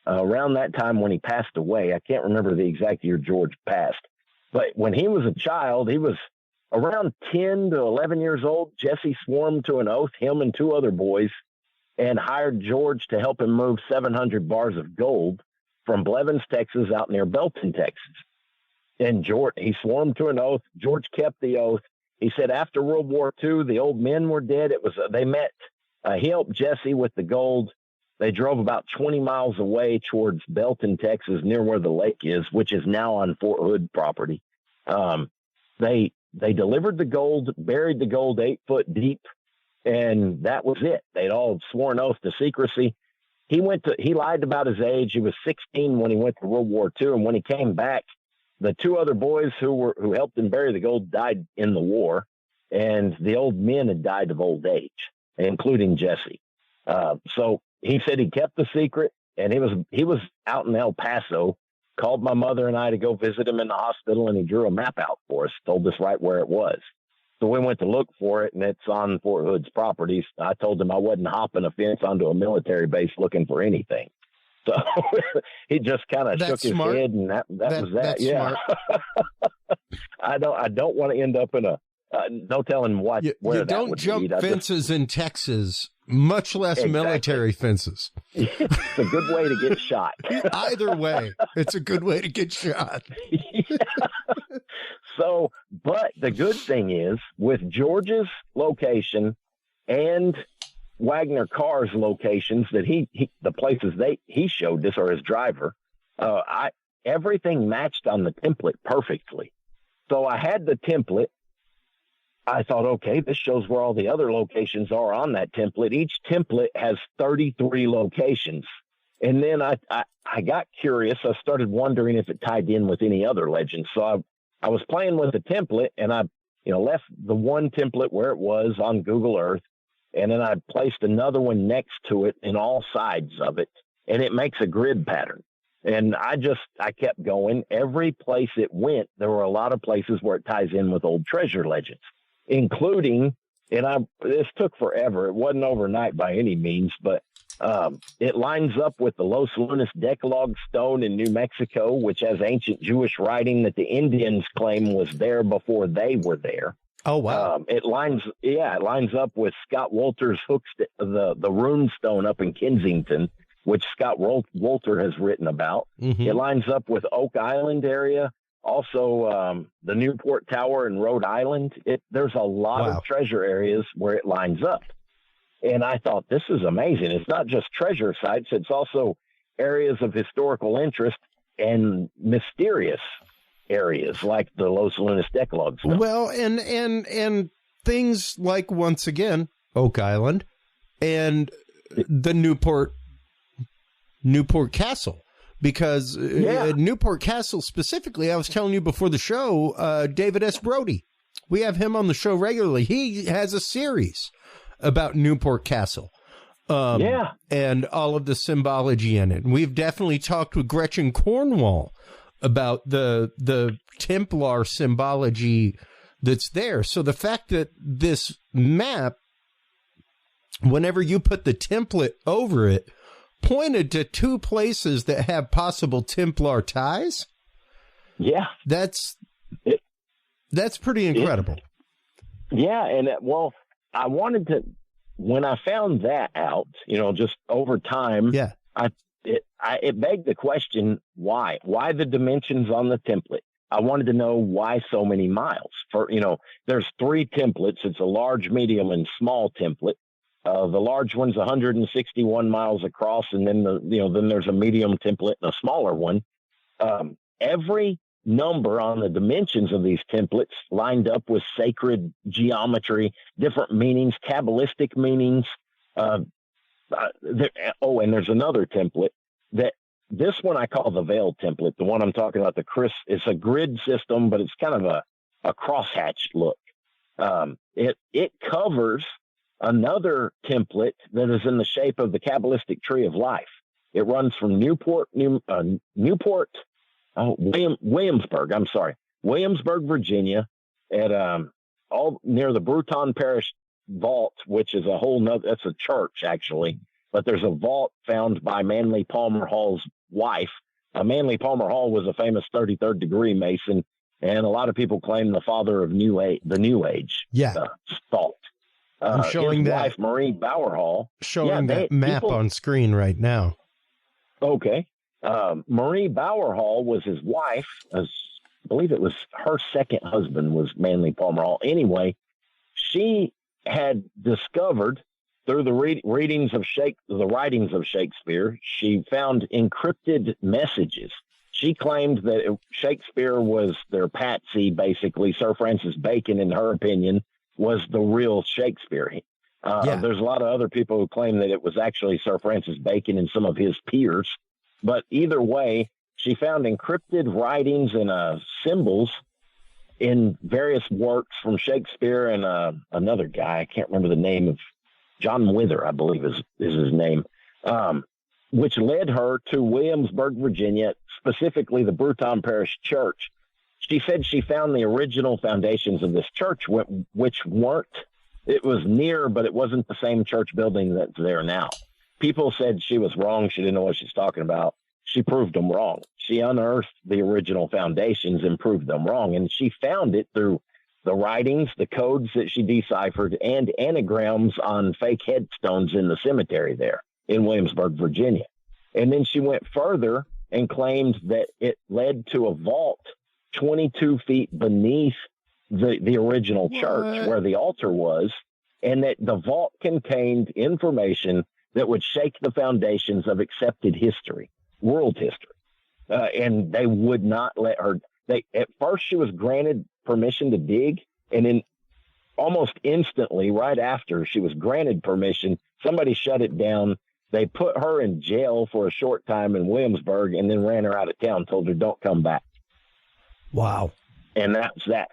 around that time when he passed away. I can't remember the exact year George passed. But when he was a child, he was around 10 to 11 years old. Jesse swore him to an oath, him and 2 other boys, and hired George to help him move 700 bars of gold from Blevins, Texas, out near Belton, Texas. And he swore him to an oath. George kept the oath. He said after World War II, the old men were dead. They met. He helped Jesse with the gold. They drove about 20 miles away towards Belton, Texas, near where the lake is, which is now on Fort Hood property. They delivered the gold, buried the gold 8 foot deep, and that was it. They'd all sworn oath to secrecy. He lied about his age. He was 16 when he went to World War II, and when he came back, the 2 other boys who helped him bury the gold died in the war, and the old men had died of old age, including Jesse. So he said he kept the secret, and he was out in El Paso, called my mother and I to go visit him in the hospital, and he drew a map out for us, told us right where it was. So we went to look for it, and it's on Fort Hood's properties. I told him I wasn't hopping a fence onto a military base looking for anything. So he just kind of shook his head, and that was that. That's yeah. I don't want to end up in no telling where that would You don't jump fences in Texas, much less Exactly. military fences. It's a good way to get shot. Either way, it's a good way to get shot. Yeah. So, but the good thing is, with George's location and Wagner Carr's locations that the places he showed us, or his driver, everything matched on the template perfectly. So I had the template. I thought, okay, this shows where all the other locations are on that template. Each template has 33 locations. And then I got curious. I started wondering if it tied in with any other legends. So I was playing with the template, and I left the one template where it was on Google Earth. And then I placed another one next to it in all sides of it, and it makes a grid pattern. And I kept going. Every place it went, there were a lot of places where it ties in with old treasure legends, including, this took forever. It wasn't overnight by any means, but it lines up with the Los Lunas Decalogue Stone in New Mexico, which has ancient Jewish writing that the Indians claim was there before they were there. Oh, wow. It lines up with Scott Wolter's the rune stone up in Kensington, which Scott Wolter has written about. Mm-hmm. It lines up with Oak Island area. Also, the Newport Tower in Rhode Island. There's a lot of treasure areas where it lines up. And I thought, this is amazing. It's not just treasure sites. It's also areas of historical interest and mysterious areas like the Los Lunas Decalogue stuff. Well, and things like, once again, Oak Island and the Newport Castle. Because Newport Castle specifically, I was telling you before the show, David S. Brody, we have him on the show regularly. He has a series about Newport Castle. And all of the symbology in it. And we've definitely talked with Gretchen Cornwall about the Templar symbology that's there. So the fact that this map, whenever you put the template over it, pointed to two places that have possible Templar ties. Yeah. That's pretty incredible. And I wanted to, when I found that out, just over time, it begged the question, why the dimensions on the template? I wanted to know why so many miles. There's three templates. It's a large, medium, and small template. The large one's 161 miles across, and then then there's a medium template and a smaller one. Every number on the dimensions of these templates lined up with sacred geometry, different meanings, Kabbalistic meanings. And there's another template that this one I call the veil template. The one I'm talking about, it's a grid system, but it's kind of a crosshatch look. It covers another template that is in the shape of the Kabbalistic tree of life. It runs from Williamsburg, Virginia, at all near the Bruton Parish vault, which is that's a church actually, but there's a vault found by Manly Palmer Hall's wife. Manly Palmer Hall was a famous 33rd degree Mason, and a lot of people claim the father of the New Age thought. I'm showing his that wife, Marie Bauer Hall. Showing that map on screen right now. Okay. Marie Bauer Hall was his wife. I believe it was her second husband was Manly Palmer Hall. Anyway, she had discovered through the writings of Shakespeare, she found encrypted messages. She claimed that Shakespeare was their patsy, basically. Sir Francis Bacon, in her opinion, was the real Shakespeare. There's a lot of other people who claim that it was actually Sir Francis Bacon and some of his peers. But either way, she found encrypted writings and symbols in various works from Shakespeare and another guy. I can't remember the name of John Wither, I believe is his name, which led her to Williamsburg, Virginia, specifically the Bruton Parish Church. She said she found the original foundations of this church, which weren't, it was near, but it wasn't the same church building that's there now. People said she was wrong. She didn't know what she's talking about. She proved them wrong. She unearthed the original foundations and proved them wrong. And she found it through the writings, the codes that she deciphered, and anagrams on fake headstones in the cemetery there in Williamsburg, Virginia. And then she went further and claimed that it led to a vault 22 feet beneath the original church where the altar was, and that the vault contained information that would shake the foundations of accepted history, world history. And they would not let her. At first, she was granted permission to dig, and then almost instantly, right after she was granted permission, somebody shut it down. They put her in jail for a short time in Williamsburg, and then ran her out of town, told her, don't come back. Wow. And that's that.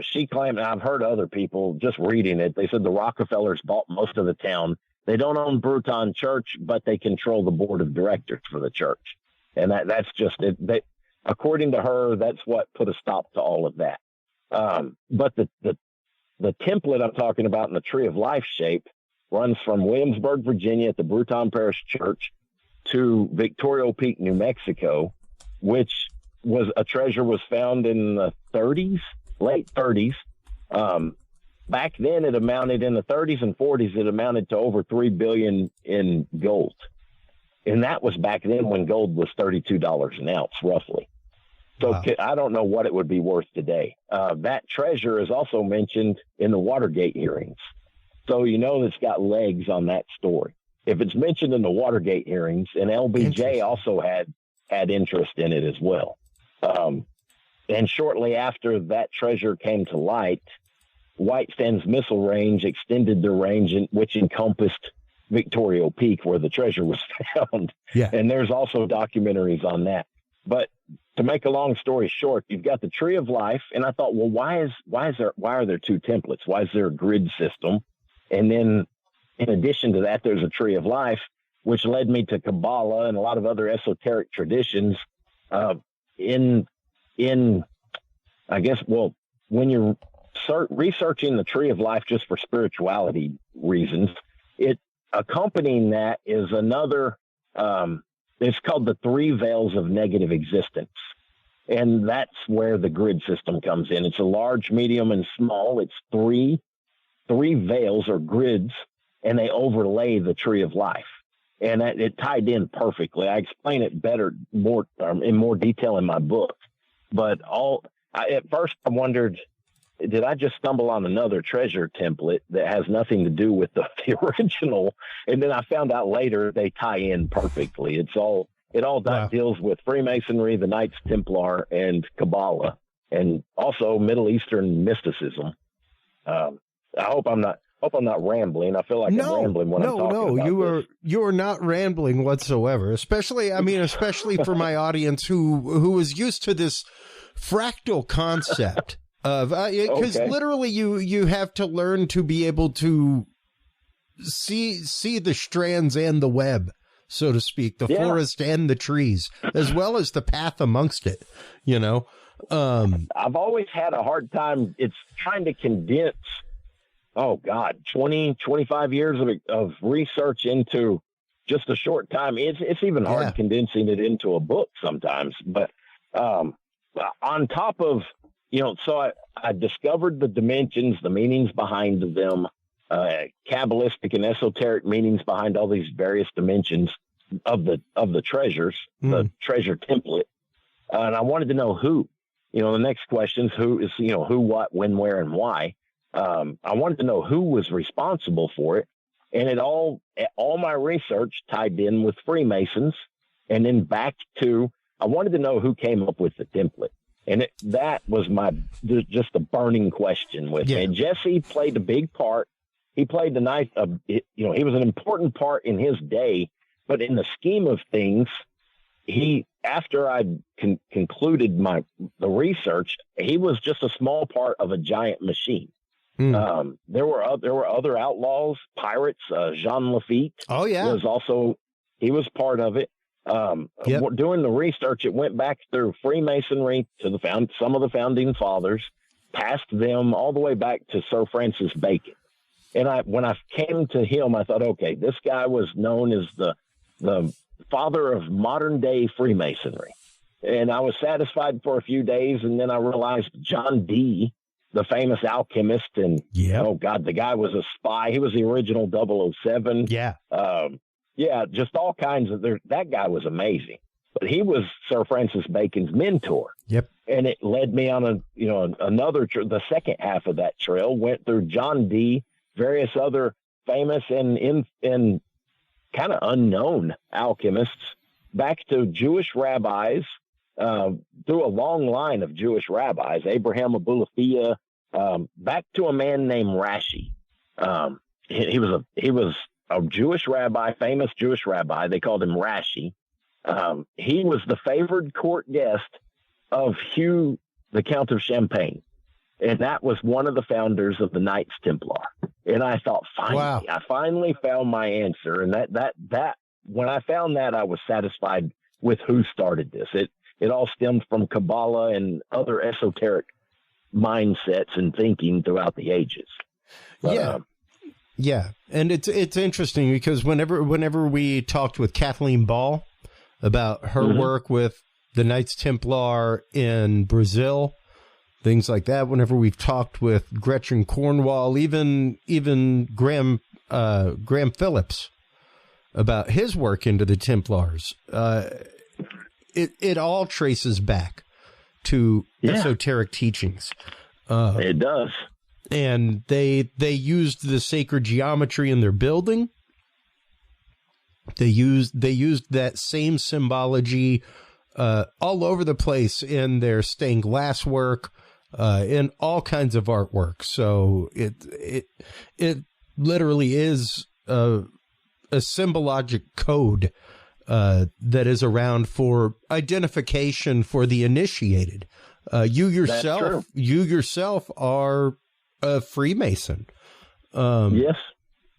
She claimed, and I've heard other people just reading it, they said the Rockefellers bought most of the town. They don't own Bruton Church, but they control the board of directors for the church. And that's just it. According to her, that's what put a stop to all of that. But the template I'm talking about in the Tree of Life shape runs from Williamsburg, Virginia at the Bruton Parish Church to Victoria Peak, New Mexico, which was a treasure was found in the 30s, late 30s. Back then it amounted in the 30s and 40s, it amounted to over $3 billion in gold. And that was back then when gold was $32 an ounce, roughly. So wow. I don't know what it would be worth today. That treasure is also mentioned in the Watergate hearings. So you know it's got legs on that story. If it's mentioned in the Watergate hearings, and LBJ also had interest in it as well. And shortly after that treasure came to light, White Sands Missile Range extended their range, which encompassed Victoria Peak, where the treasure was found. Yeah. And there's also documentaries on that. But to make a long story short, you've got the Tree of Life, and I thought, well, why are there two templates? Why is there a grid system? And then in addition to that, there's a tree of life, which led me to Kabbalah and a lot of other esoteric traditions. I guess, well, when you're researching the tree of life just for spirituality reasons, accompanying that is another, it's called the 3 veils of negative existence. And that's where the grid system comes in. It's a large, medium, and small. It's three veils or grids, and they overlay the tree of life. And it tied in perfectly. I explain it in more detail in my book. But at first I wondered, did I just stumble on another treasure template that has nothing to do with the original? And then I found out later they tie in perfectly. It all Wow. deals with Freemasonry, the Knights Templar, and Kabbalah, and also Middle Eastern mysticism. I hope I'm not rambling. I feel like I'm rambling when I'm talking about this. You are not rambling whatsoever. Especially for my audience who is used to this fractal concept of because literally you have to learn to be able to see the strands and the web, so to speak, the forest and the trees, as well as the path amongst it, you know. I've always had a hard time. It's trying to condense, 20, 25 years of research into just a short time. It's even hard condensing it into a book sometimes. But on top of, so I discovered the dimensions, the meanings behind them, Kabbalistic and esoteric meanings behind all these various dimensions of the treasures, the treasure template. And I wanted to know who, the next question is who, what, when, where, and why. I wanted to know who was responsible for it. And all my research tied in with Freemasons, and then back to, I wanted to know who came up with the template. And that was just a burning question with me. And Jesse played a big part. He played he was an important part in his day, but in the scheme of things, after I concluded the research, he was just a small part of a giant machine. There were other outlaws, pirates. Jean Lafitte. Oh yeah, he was part of it. Doing the research, it went back through Freemasonry to some of the founding fathers, past them all the way back to Sir Francis Bacon. And when I came to him, I thought, okay, this guy was known as the father of modern day Freemasonry. And I was satisfied for a few days, and then I realized John Dee, the famous alchemist, and the guy was a spy. He was the original 007. Just all kinds of that guy was amazing. But he was Sir Francis Bacon's mentor. Yep. And it led me on the second half of that trail went through John Dee, various other famous and kind of unknown alchemists, back to Jewish rabbis, through a long line of Jewish rabbis, Abraham Abulafia, back to a man named Rashi. He was a Jewish rabbi, famous Jewish rabbi. They called him Rashi. He was the favored court guest of Hugh, the Count of Champagne. And that was one of the founders of the Knights Templar. And I thought, I finally found my answer. And that when I found that, I was satisfied with who started this. It all stemmed from Kabbalah and other esoteric mindsets and thinking throughout the ages. Yeah. And it's interesting because whenever we talked with Kathleen Ball about her work with the Knights Templar in Brazil, things like that, whenever we've talked with Gretchen Cornwall, even Graham Phillips about his work into the Templars, it all traces back to esoteric teachings. It does. And they used the sacred geometry in their building. They used that same symbology all over the place in their stained glass work, in all kinds of artwork. So it literally is a symbologic code that is around for identification for the initiated. You yourself are a Freemason. Yes.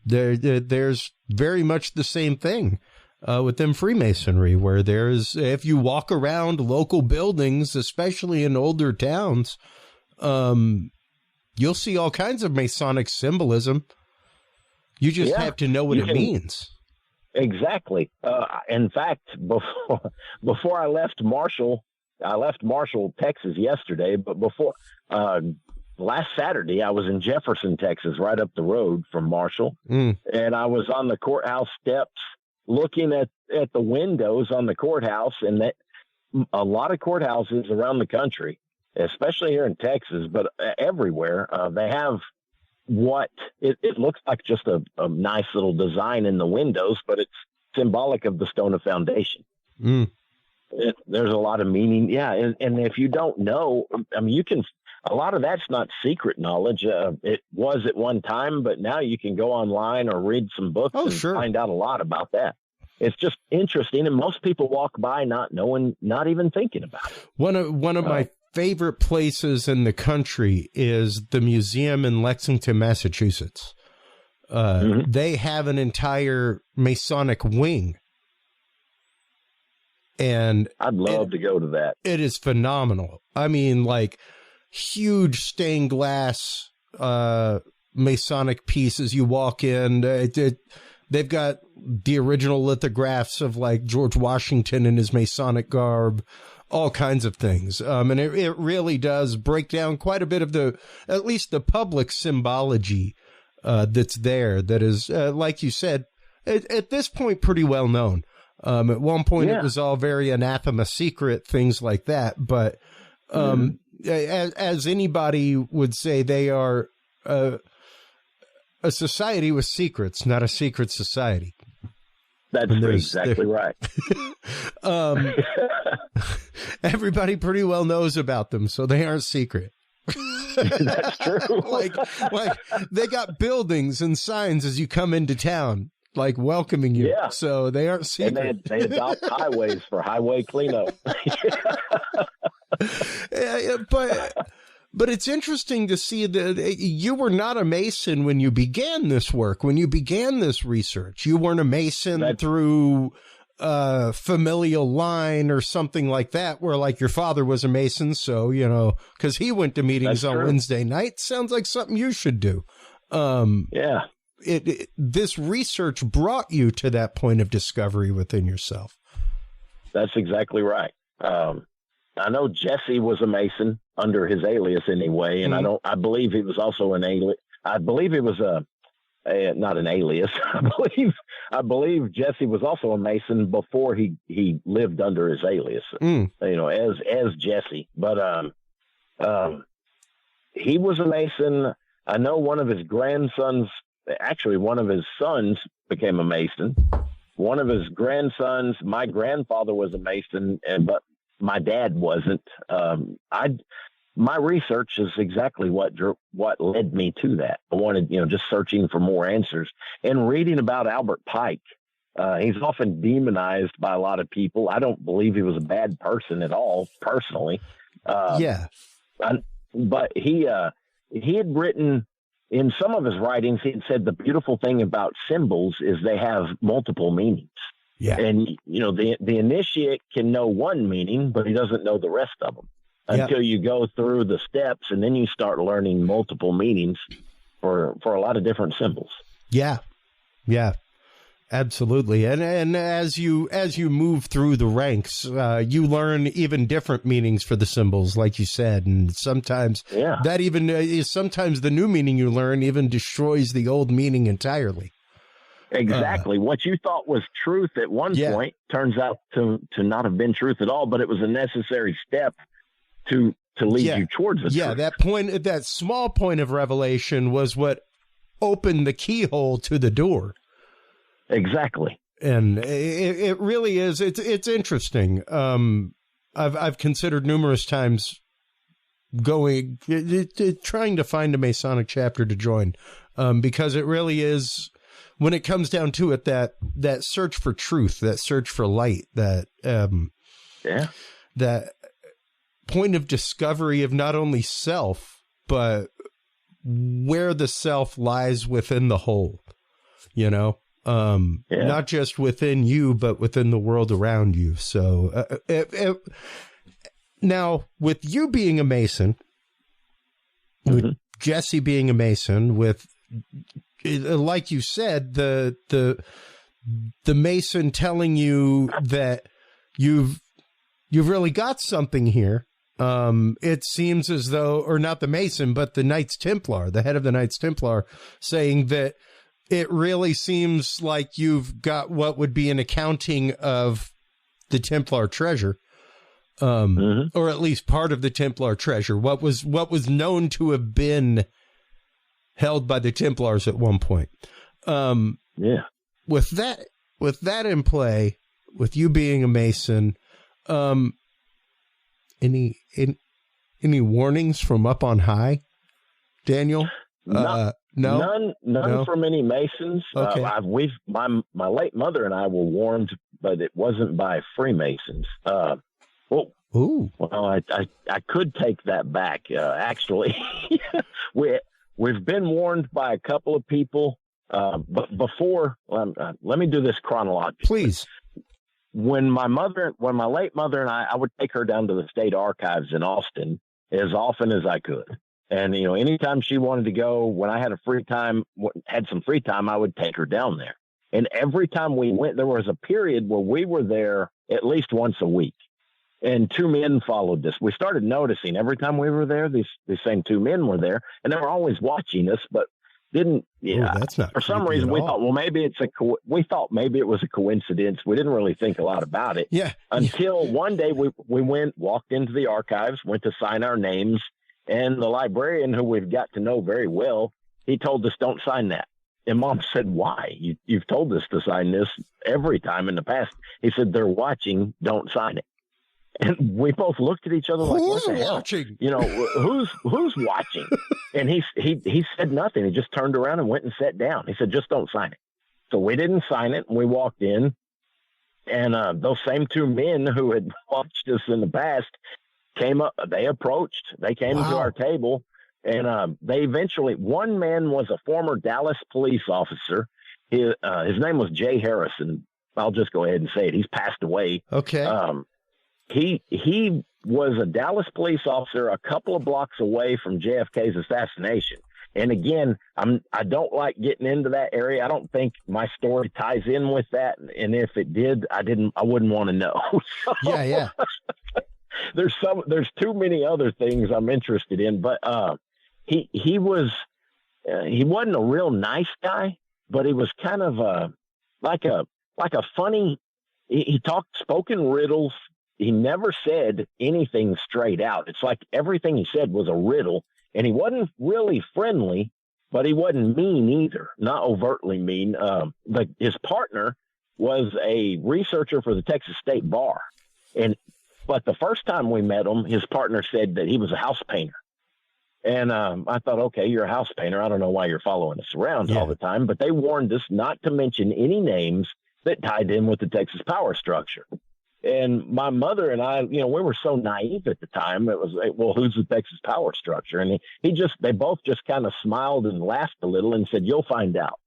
There's very much the same thing with them Freemasonry, where if you walk around local buildings, especially in older towns, you'll see all kinds of Masonic symbolism. You just have to know what it means. Exactly. In fact, before I left Marshall, Texas yesterday, but before last Saturday, I was in Jefferson, Texas, right up the road from Marshall, and I was on the courthouse steps looking at the windows on the courthouse, and that a lot of courthouses around the country, especially here in Texas, but everywhere, they have what it looks like just a nice little design in the windows, but it's symbolic of the stone of foundation. There's a lot of meaning. Yeah. And if you don't know, I mean, a lot of that's not secret knowledge. It was at one time, but now you can go online or read some books find out a lot about that. It's just interesting. And most people walk by not knowing, not even thinking about it. One of my favorite places in the country is the museum in Lexington, Massachusetts. They have an entire Masonic wing. And I'd love to go to that. It is phenomenal. I mean, like huge stained glass Masonic pieces. You walk in, they've got the original lithographs of like George Washington in his Masonic garb, all kinds of things. And it really does break down quite a bit of at least the public symbology that's there. That is, like you said, at this point, pretty well known. At one point, it was all very anathema secret, things like that. But as anybody would say, they are a society with secrets, not a secret society. That's exactly right. Everybody pretty well knows about them, so they aren't secret. That's true. like they got buildings and signs as you come into town, like welcoming you. Yeah. So they aren't secret. And they adopt highways for highway cleanup. But it's interesting to see that you were not a Mason when you began this work, when you began this research. You weren't a Mason through familial line or something like that, where like your father was a Mason. So, because he went to meetings on Wednesday night, sounds like something you should do. This research brought you to that point of discovery within yourself. That's exactly right. I know Jesse was a Mason under his alias anyway, and I believe he was also an alias. I believe it was not an alias. I believe Jesse was also a Mason before he lived under his alias, as Jesse. But he was a Mason. I know one of his sons became a Mason. One of his grandsons, my grandfather was a Mason, but my dad wasn't. My research is exactly what led me to that. I wanted, just searching for more answers and reading about Albert Pike. He's often demonized by a lot of people. I don't believe he was a bad person at all, personally. But he had written in some of his writings, he had said the beautiful thing about symbols is they have multiple meanings. Yeah. And, the initiate can know one meaning, but he doesn't know the rest of them until you go through the steps, and then you start learning multiple meanings for a lot of different symbols. Yeah. Yeah. Absolutely. And as you move through the ranks, you learn even different meanings for the symbols, like you said. And sometimes that even is sometimes the new meaning you learn even destroys the old meaning entirely. Exactly. What you thought was truth at one point turns out to not have been truth at all, but it was a necessary step to lead you towards the truth. That small point of revelation was what opened the keyhole to the door. Exactly. And it really is. It's interesting. I've considered numerous times trying to find a Masonic chapter to join, because it really is, when it comes down to it, that search for truth, that search for light, that point of discovery of not only self, but where the self lies within the whole. not just within you, but within the world around you. So now, with you being a Mason, with Jesse being a Mason, with, like you said, the Mason telling you that you've really got something here. It seems as though, or not the Mason, but the Knights Templar, the head of the Knights Templar, saying that it really seems like you've got what would be an accounting of the Templar treasure, or at least part of the Templar treasure. What was known to have been held by the Templars at one point. With that in play, with you being a Mason, any warnings from up on high, Daniel? No? None from any Masons. Okay. My late mother and I were warned, but it wasn't by Freemasons. I could take that back. Actually, we've been warned by a couple of people, but before, let me do this chronologically. Please. When my late mother and I would take her down to the state archives in Austin as often as I could. And, anytime she wanted to go, when I had some free time, I would take her down there. And every time we went, there was a period where we were there at least once a week. And two men followed this. We started noticing every time we were there, these same two men were there, and they were always watching us, but didn't. Yeah, that's not for some reason we thought, well, maybe it was a coincidence. We didn't really think a lot about it. Yeah. Until one day we walked into the archives, went to sign our names, and the librarian, who we've got to know very well, he told us, "Don't sign that." And Mom said, "Why? You've told us to sign this every time in the past." He said, "They're watching. Don't sign it." And we both looked at each other like, "Who's what the hell? watching? Who's watching?" And he said nothing. He just turned around and went and sat down. He said, "Just don't sign it." So we didn't sign it. And we walked in, and those same two men who had watched us in the past came up. They approached. They came to our table, and they eventually. One man was a former Dallas police officer. His name was Jay Harrison. I'll just go ahead and say it. He's passed away. Okay. He was a Dallas police officer a couple of blocks away from JFK's assassination. And again, I don't like getting into that area. I don't think my story ties in with that. And if it did, I wouldn't want to know. So, yeah. There's too many other things I'm interested in, but he wasn't a real nice guy, but he was kind of like a funny. He spoke in riddles. He never said anything straight out. It's like everything he said was a riddle, and he wasn't really friendly, but he wasn't mean either, not overtly mean. But his partner was a researcher for the Texas State Bar. But the first time we met him, his partner said that he was a house painter. And I thought, okay, you're a house painter. I don't know why you're following us around all the time, but they warned us not to mention any names that tied in with the Texas power structure. And my mother and I, we were so naive at the time. It was like, well, who's the Texas power structure? And they both just kind of smiled and laughed a little and said, "You'll find out."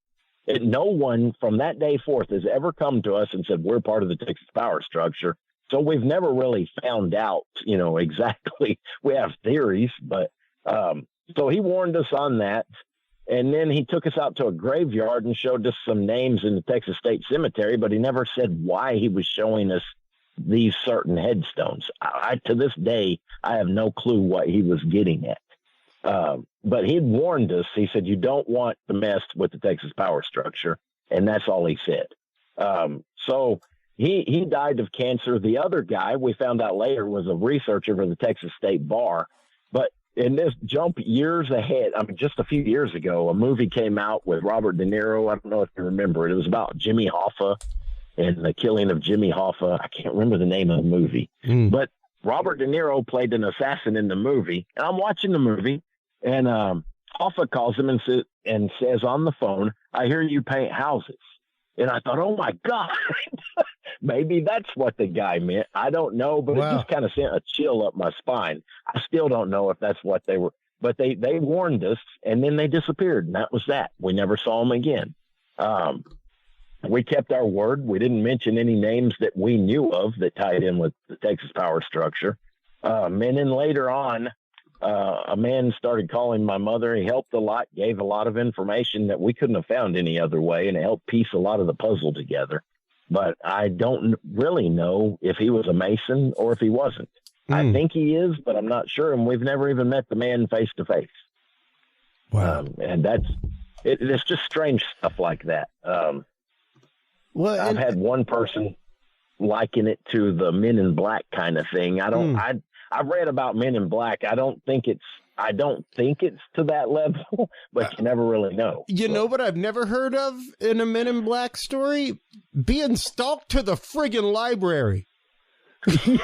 And no one from that day forth has ever come to us and said, "We're part of the Texas power structure." So we've never really found out, exactly. We have theories, but so he warned us on that. And then he took us out to a graveyard and showed us some names in the Texas State Cemetery, but he never said why he was showing us these certain headstones. To this day, I have no clue what he was getting at. But he'd warned us. He said, "You don't want to mess with the Texas power structure." And that's all he said. So he died of cancer. The other guy, we found out later, was a researcher for the Texas State Bar. But in this jump years ahead, just a few years ago, a movie came out with Robert De Niro. I don't know if you remember it. It was about Jimmy Hoffa and the killing of Jimmy Hoffa. I can't remember the name of the movie, but Robert De Niro played an assassin in the movie. And I'm watching the movie, and Hoffa calls him and says on the phone, "I hear you paint houses." And I thought, oh my God, maybe that's what the guy meant. I don't know, but It just kind of sent a chill up my spine. I still don't know if that's what they were, but they warned us, and then they disappeared, and that was that. We never saw them again. We kept our word. We didn't mention any names that we knew of that tied in with the Texas power structure. And then later on, a man started calling my mother. He helped a lot, gave a lot of information that we couldn't have found any other way, and it helped piece a lot of the puzzle together. But I don't really know if he was a Mason or if he wasn't. I think he is, but I'm not sure, and we've never even met the man face to face. Wow. And it's just strange stuff like that. Well, I've had one person liken it to the Men in Black kind of thing. I've read about Men in Black. I don't think it's to that level, but you never really know. You know what I've never heard of in a Men in Black story? Being stalked to the friggin' library. Yeah.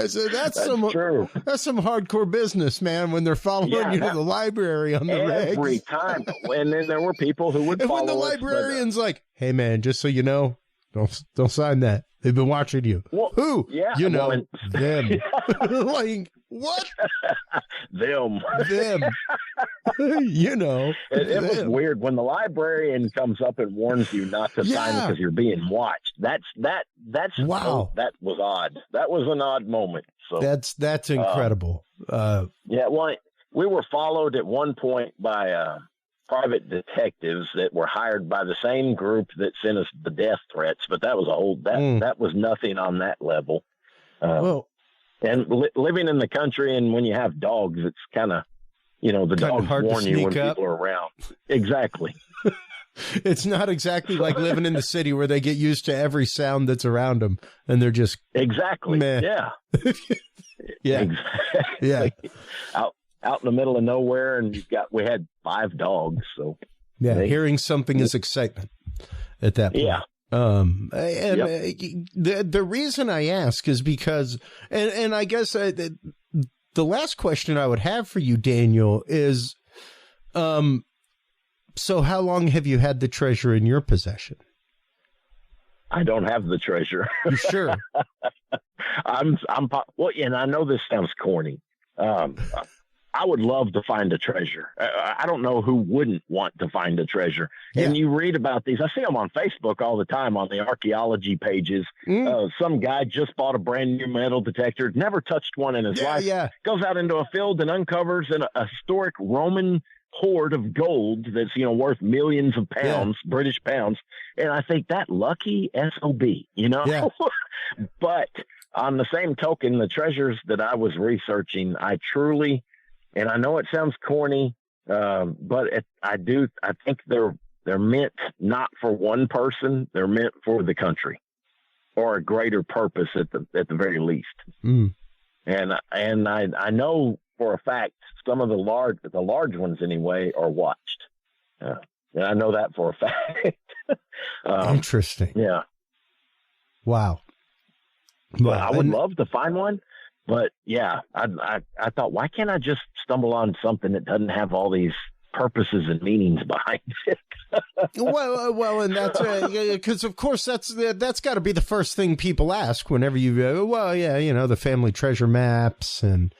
So that's true. That's some hardcore business, man, when they're following you to the library on the every regs. time. And then there were people who would follow us. And when the librarian's like, hey, man, just so you know, don't sign that. They've been watching you. Well, who? Yeah. You know, them. Like, what? Them. You know. It was weird when the librarian comes up and warns you not to sign because you're being watched. That's wow. That was odd. That was an odd moment. So that's incredible. Well, we were followed at one point by private detectives that were hired by the same group that sent us the death threats, but that was that was nothing on that level. And living in the country, and when you have dogs, it's kind of, the dogs warn you when people are around. Exactly. It's not exactly like living in the city where they get used to every sound that's around them, and they're just exactly meh. Yeah. Yeah. Exactly. Yeah. Out in the middle of nowhere, and we had 5 dogs. So hearing something is excitement at that point. Yeah. The reason I ask is because, and I guess the last question I would have for you, Daniel, is, so how long have you had the treasure in your possession? I don't have the treasure. You sure? Well, and I know this sounds corny. I would love to find a treasure. I don't know who wouldn't want to find a treasure. Yeah. And you read about these. I see them on Facebook all the time on the archaeology pages. Some guy just bought a brand new metal detector, never touched one in his life. Yeah. Goes out into a field and uncovers a historic Roman hoard of gold that's, worth millions of pounds, British pounds. And I think that lucky SOB, Yeah. But on the same token, the treasures that I was researching, I truly, and I know it sounds corny, but I think they're meant not for one person. They're meant for the country, or a greater purpose at the very least. And I know for a fact some of the large ones anyway are watched. And I know that for a fact. Interesting. Yeah. Wow. Well, I would love to find one. But yeah, I thought, why can't I just stumble on something that doesn't have all these purposes and meanings behind it? well, and that's because of course that's got to be the first thing people ask whenever you go. Well, yeah, the family treasure maps and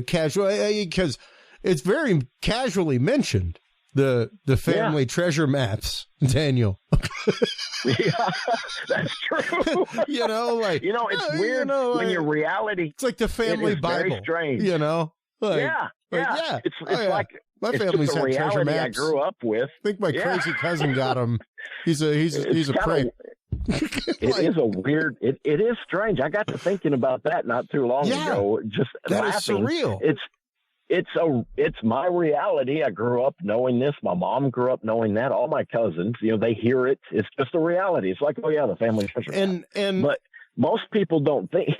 casual, because it's very casually mentioned the family treasure maps, Daniel. Yeah, that's true. It's weird when your reality. It's like the family Bible. Very strange. It's like my family's had treasure maps. I grew up with. I think my crazy cousin got them. He's a prank. It is a weird. It is strange. I got to thinking about that not too long ago. Just that laughing. Is surreal. It's my reality. I grew up knowing this. My mom grew up knowing that. All my cousins, they hear it. It's just a reality. It's like, the family treasure. But most people don't think.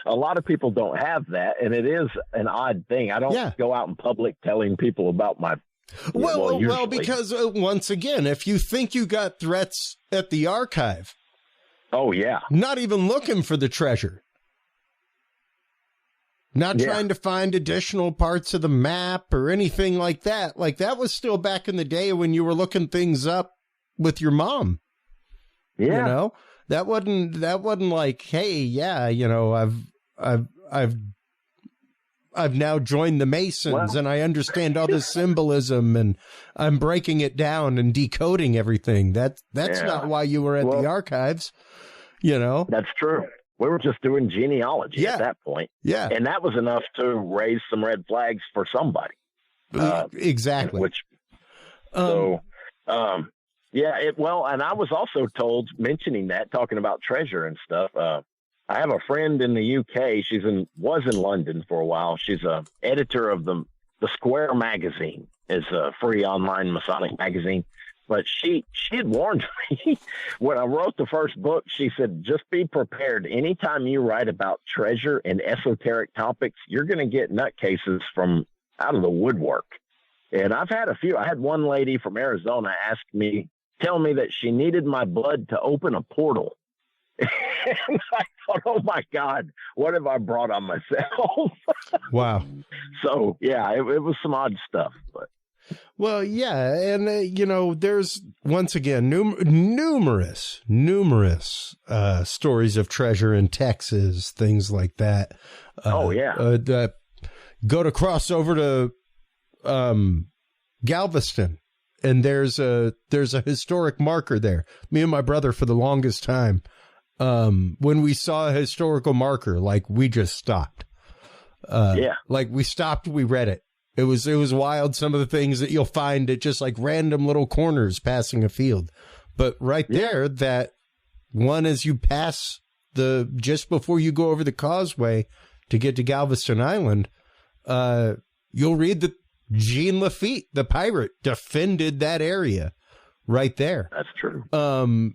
A lot of people don't have that, and it is an odd thing. I don't go out in public telling people about my. Well, because once again, if you think you got threats at the archive, not even looking for the treasure. Not trying to find additional parts of the map or anything like that. Like that was still back in the day when you were looking things up with your mom. Yeah. That wasn't like, hey, I've I've now joined the Masons and I understand all this symbolism and I'm breaking it down and decoding everything. That's not why you were at the archives, you know? That's true. We were just doing genealogy at that point. Yeah. And that was enough to raise some red flags for somebody. Exactly. And I was also told, mentioning that, talking about treasure and stuff, I have a friend in the UK. Was in London for a while. She's a editor of the Square magazine. It's a free online Masonic magazine. But she had warned me when I wrote the first book. She said, just be prepared. Anytime you write about treasure and esoteric topics, you're going to get nutcases from out of the woodwork. And I've had a few. I had one lady from Arizona tell me that she needed my blood to open a portal. And I thought, oh my God, what have I brought on myself? Wow. So yeah, it was some odd stuff, but. Well, yeah, and there's once again numerous stories of treasure in Texas, things like that. Go to cross over to Galveston, and there's a historic marker there. Me and my brother, for the longest time, when we saw a historical marker, like we just stopped. Like we stopped, we read it. It was wild. Some of the things that you'll find at just like random little corners passing a field, but right there, that one as you pass just before you go over the causeway to get to Galveston Island, you'll read that Jean Lafitte, the pirate, defended that area right there. That's true.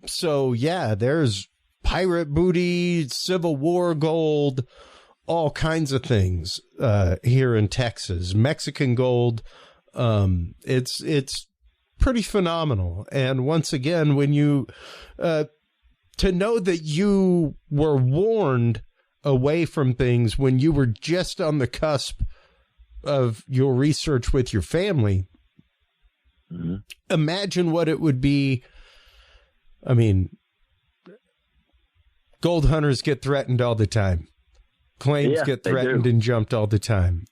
So yeah, there's pirate booty, Civil War gold, all kinds of things here in Texas. Mexican gold. It's pretty phenomenal. And once again, when you to know that you were warned away from things when you were just on the cusp of your research with your family, imagine what it would be. I mean, gold hunters get threatened all the time. Claims get threatened and jumped all the time.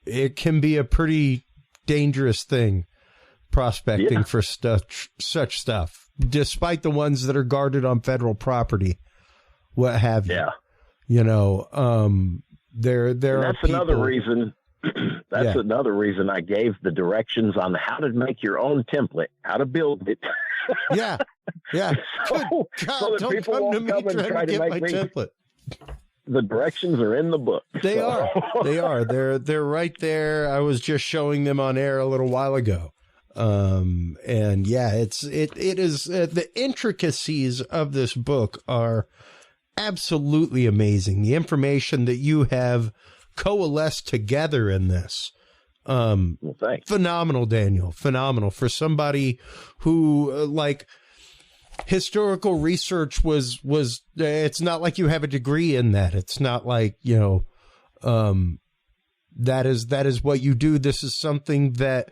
It can be a pretty dangerous thing, prospecting for such stuff, despite the ones that are guarded on federal property, what have you. There are people. Another reason. That's another reason I gave the directions on how to make your own template, how to build it. Yeah. So that people won't come and try to make my template. The directions are in the book. They are. They're right there. I was just showing them on air a little while ago. And yeah, it is the intricacies of this book are absolutely amazing. The information that you have coalesced together in this. Well, thanks. Phenomenal, Daniel. Phenomenal for somebody who historical research was it's not like you have a degree in that. It's not like, that is what you do. This is something that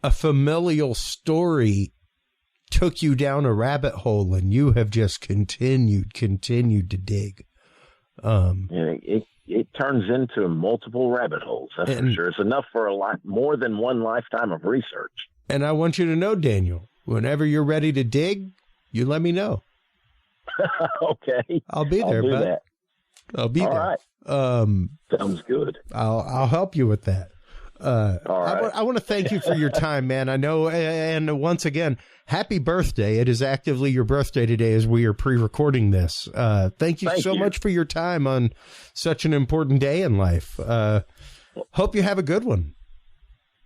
a familial story took you down a rabbit hole and you have just continued to dig. It turns into multiple rabbit holes. That's for sure. It's enough for a lot more than one lifetime of research. And I want you to know, Daniel, whenever you're ready to dig, you let me know. Okay. I'll be there, bud. I'll be there. All right. Sounds good. I'll help you with that. All right. I want to thank you for your time, man. I know, and once again, happy birthday. It is actively your birthday today as we are pre-recording this. Thank you so much for your time on such an important day in life. Hope you have a good one.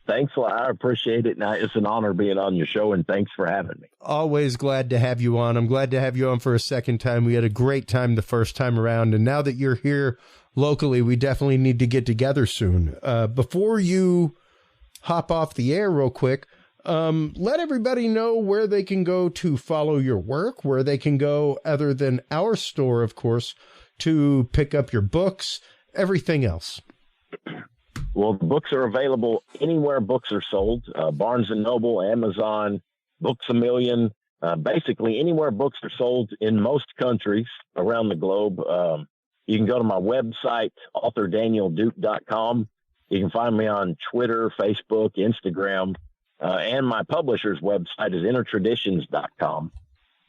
Thanks a lot. I appreciate it. And it's an honor being on your show, and thanks for having me. Always glad to have you on. I'm glad to have you on for a second time. We had a great time the first time around, and now that you're here locally, we definitely need to get together soon. Before you hop off the air real quick, let everybody know where they can go to follow your work, where they can go other than our store, of course, to pick up your books, everything else. Well, the books are available anywhere books are sold. Barnes & Noble, Amazon, Books A Million, basically anywhere books are sold in most countries around the globe. you can go to my website, authordanielduke.com. You can find me on Twitter, Facebook, Instagram, and my publisher's website is innertraditions.com.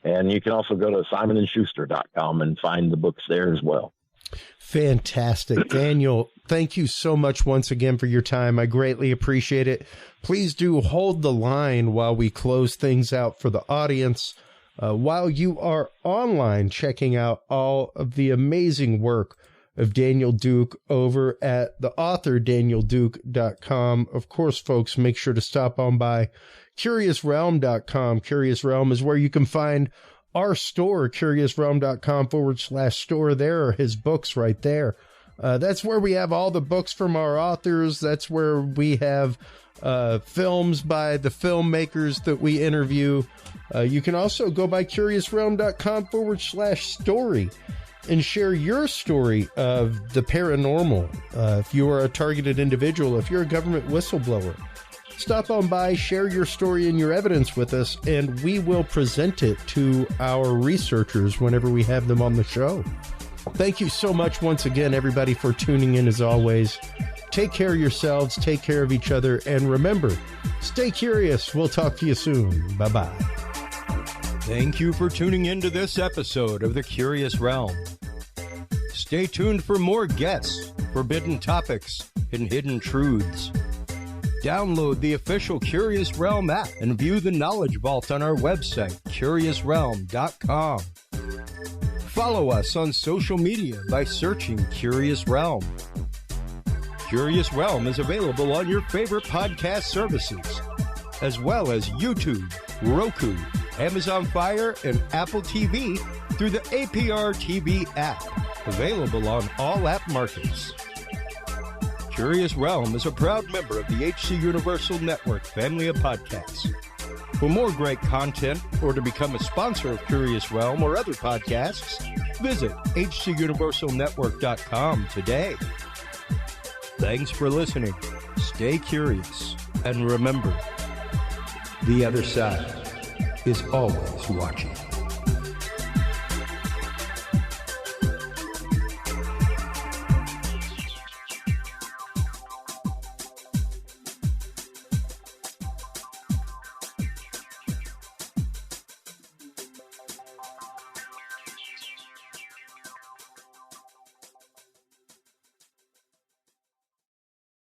And you can also go to simonandschuster.com and find the books there as well. Fantastic. Daniel, thank you so much once again for your time. I greatly appreciate it. Please do hold the line while we close things out for the audience. While you are online checking out all of the amazing work of Daniel Duke over at the author danielduke.com. Of course, folks, make sure to stop on by curiousrealm.com. Curious Realm is where you can find our store, curiousrealm.com/store. There are his books right there. That's where we have all the books from our authors. That's where we have films by the filmmakers that we interview. You can also go by curiousrealm.com/story and share your story of the paranormal. If you are a targeted individual, if you're a government whistleblower, stop on by, share your story and your evidence with us, and we will present it to our researchers whenever we have them on the show. Thank you so much once again, everybody, for tuning in as always. Take care of yourselves, take care of each other, and remember, stay curious. We'll talk to you soon. Bye-bye. Thank you for tuning in to this episode of The Curious Realm. Stay tuned for more guests, forbidden topics, and hidden truths. Download the official Curious Realm app and view the Knowledge Vault on our website, curiousrealm.com. Follow us on social media by searching Curious Realm. Curious Realm is available on your favorite podcast services, as well as YouTube, Roku, Amazon Fire, and Apple TV through the APR TV app, available on all app markets. Curious Realm is a proud member of the HC Universal Network family of podcasts. For more great content or to become a sponsor of Curious Realm or other podcasts, visit hcuniversalnetwork.com today. Thanks for listening. Stay curious. And remember, the other side is always watching.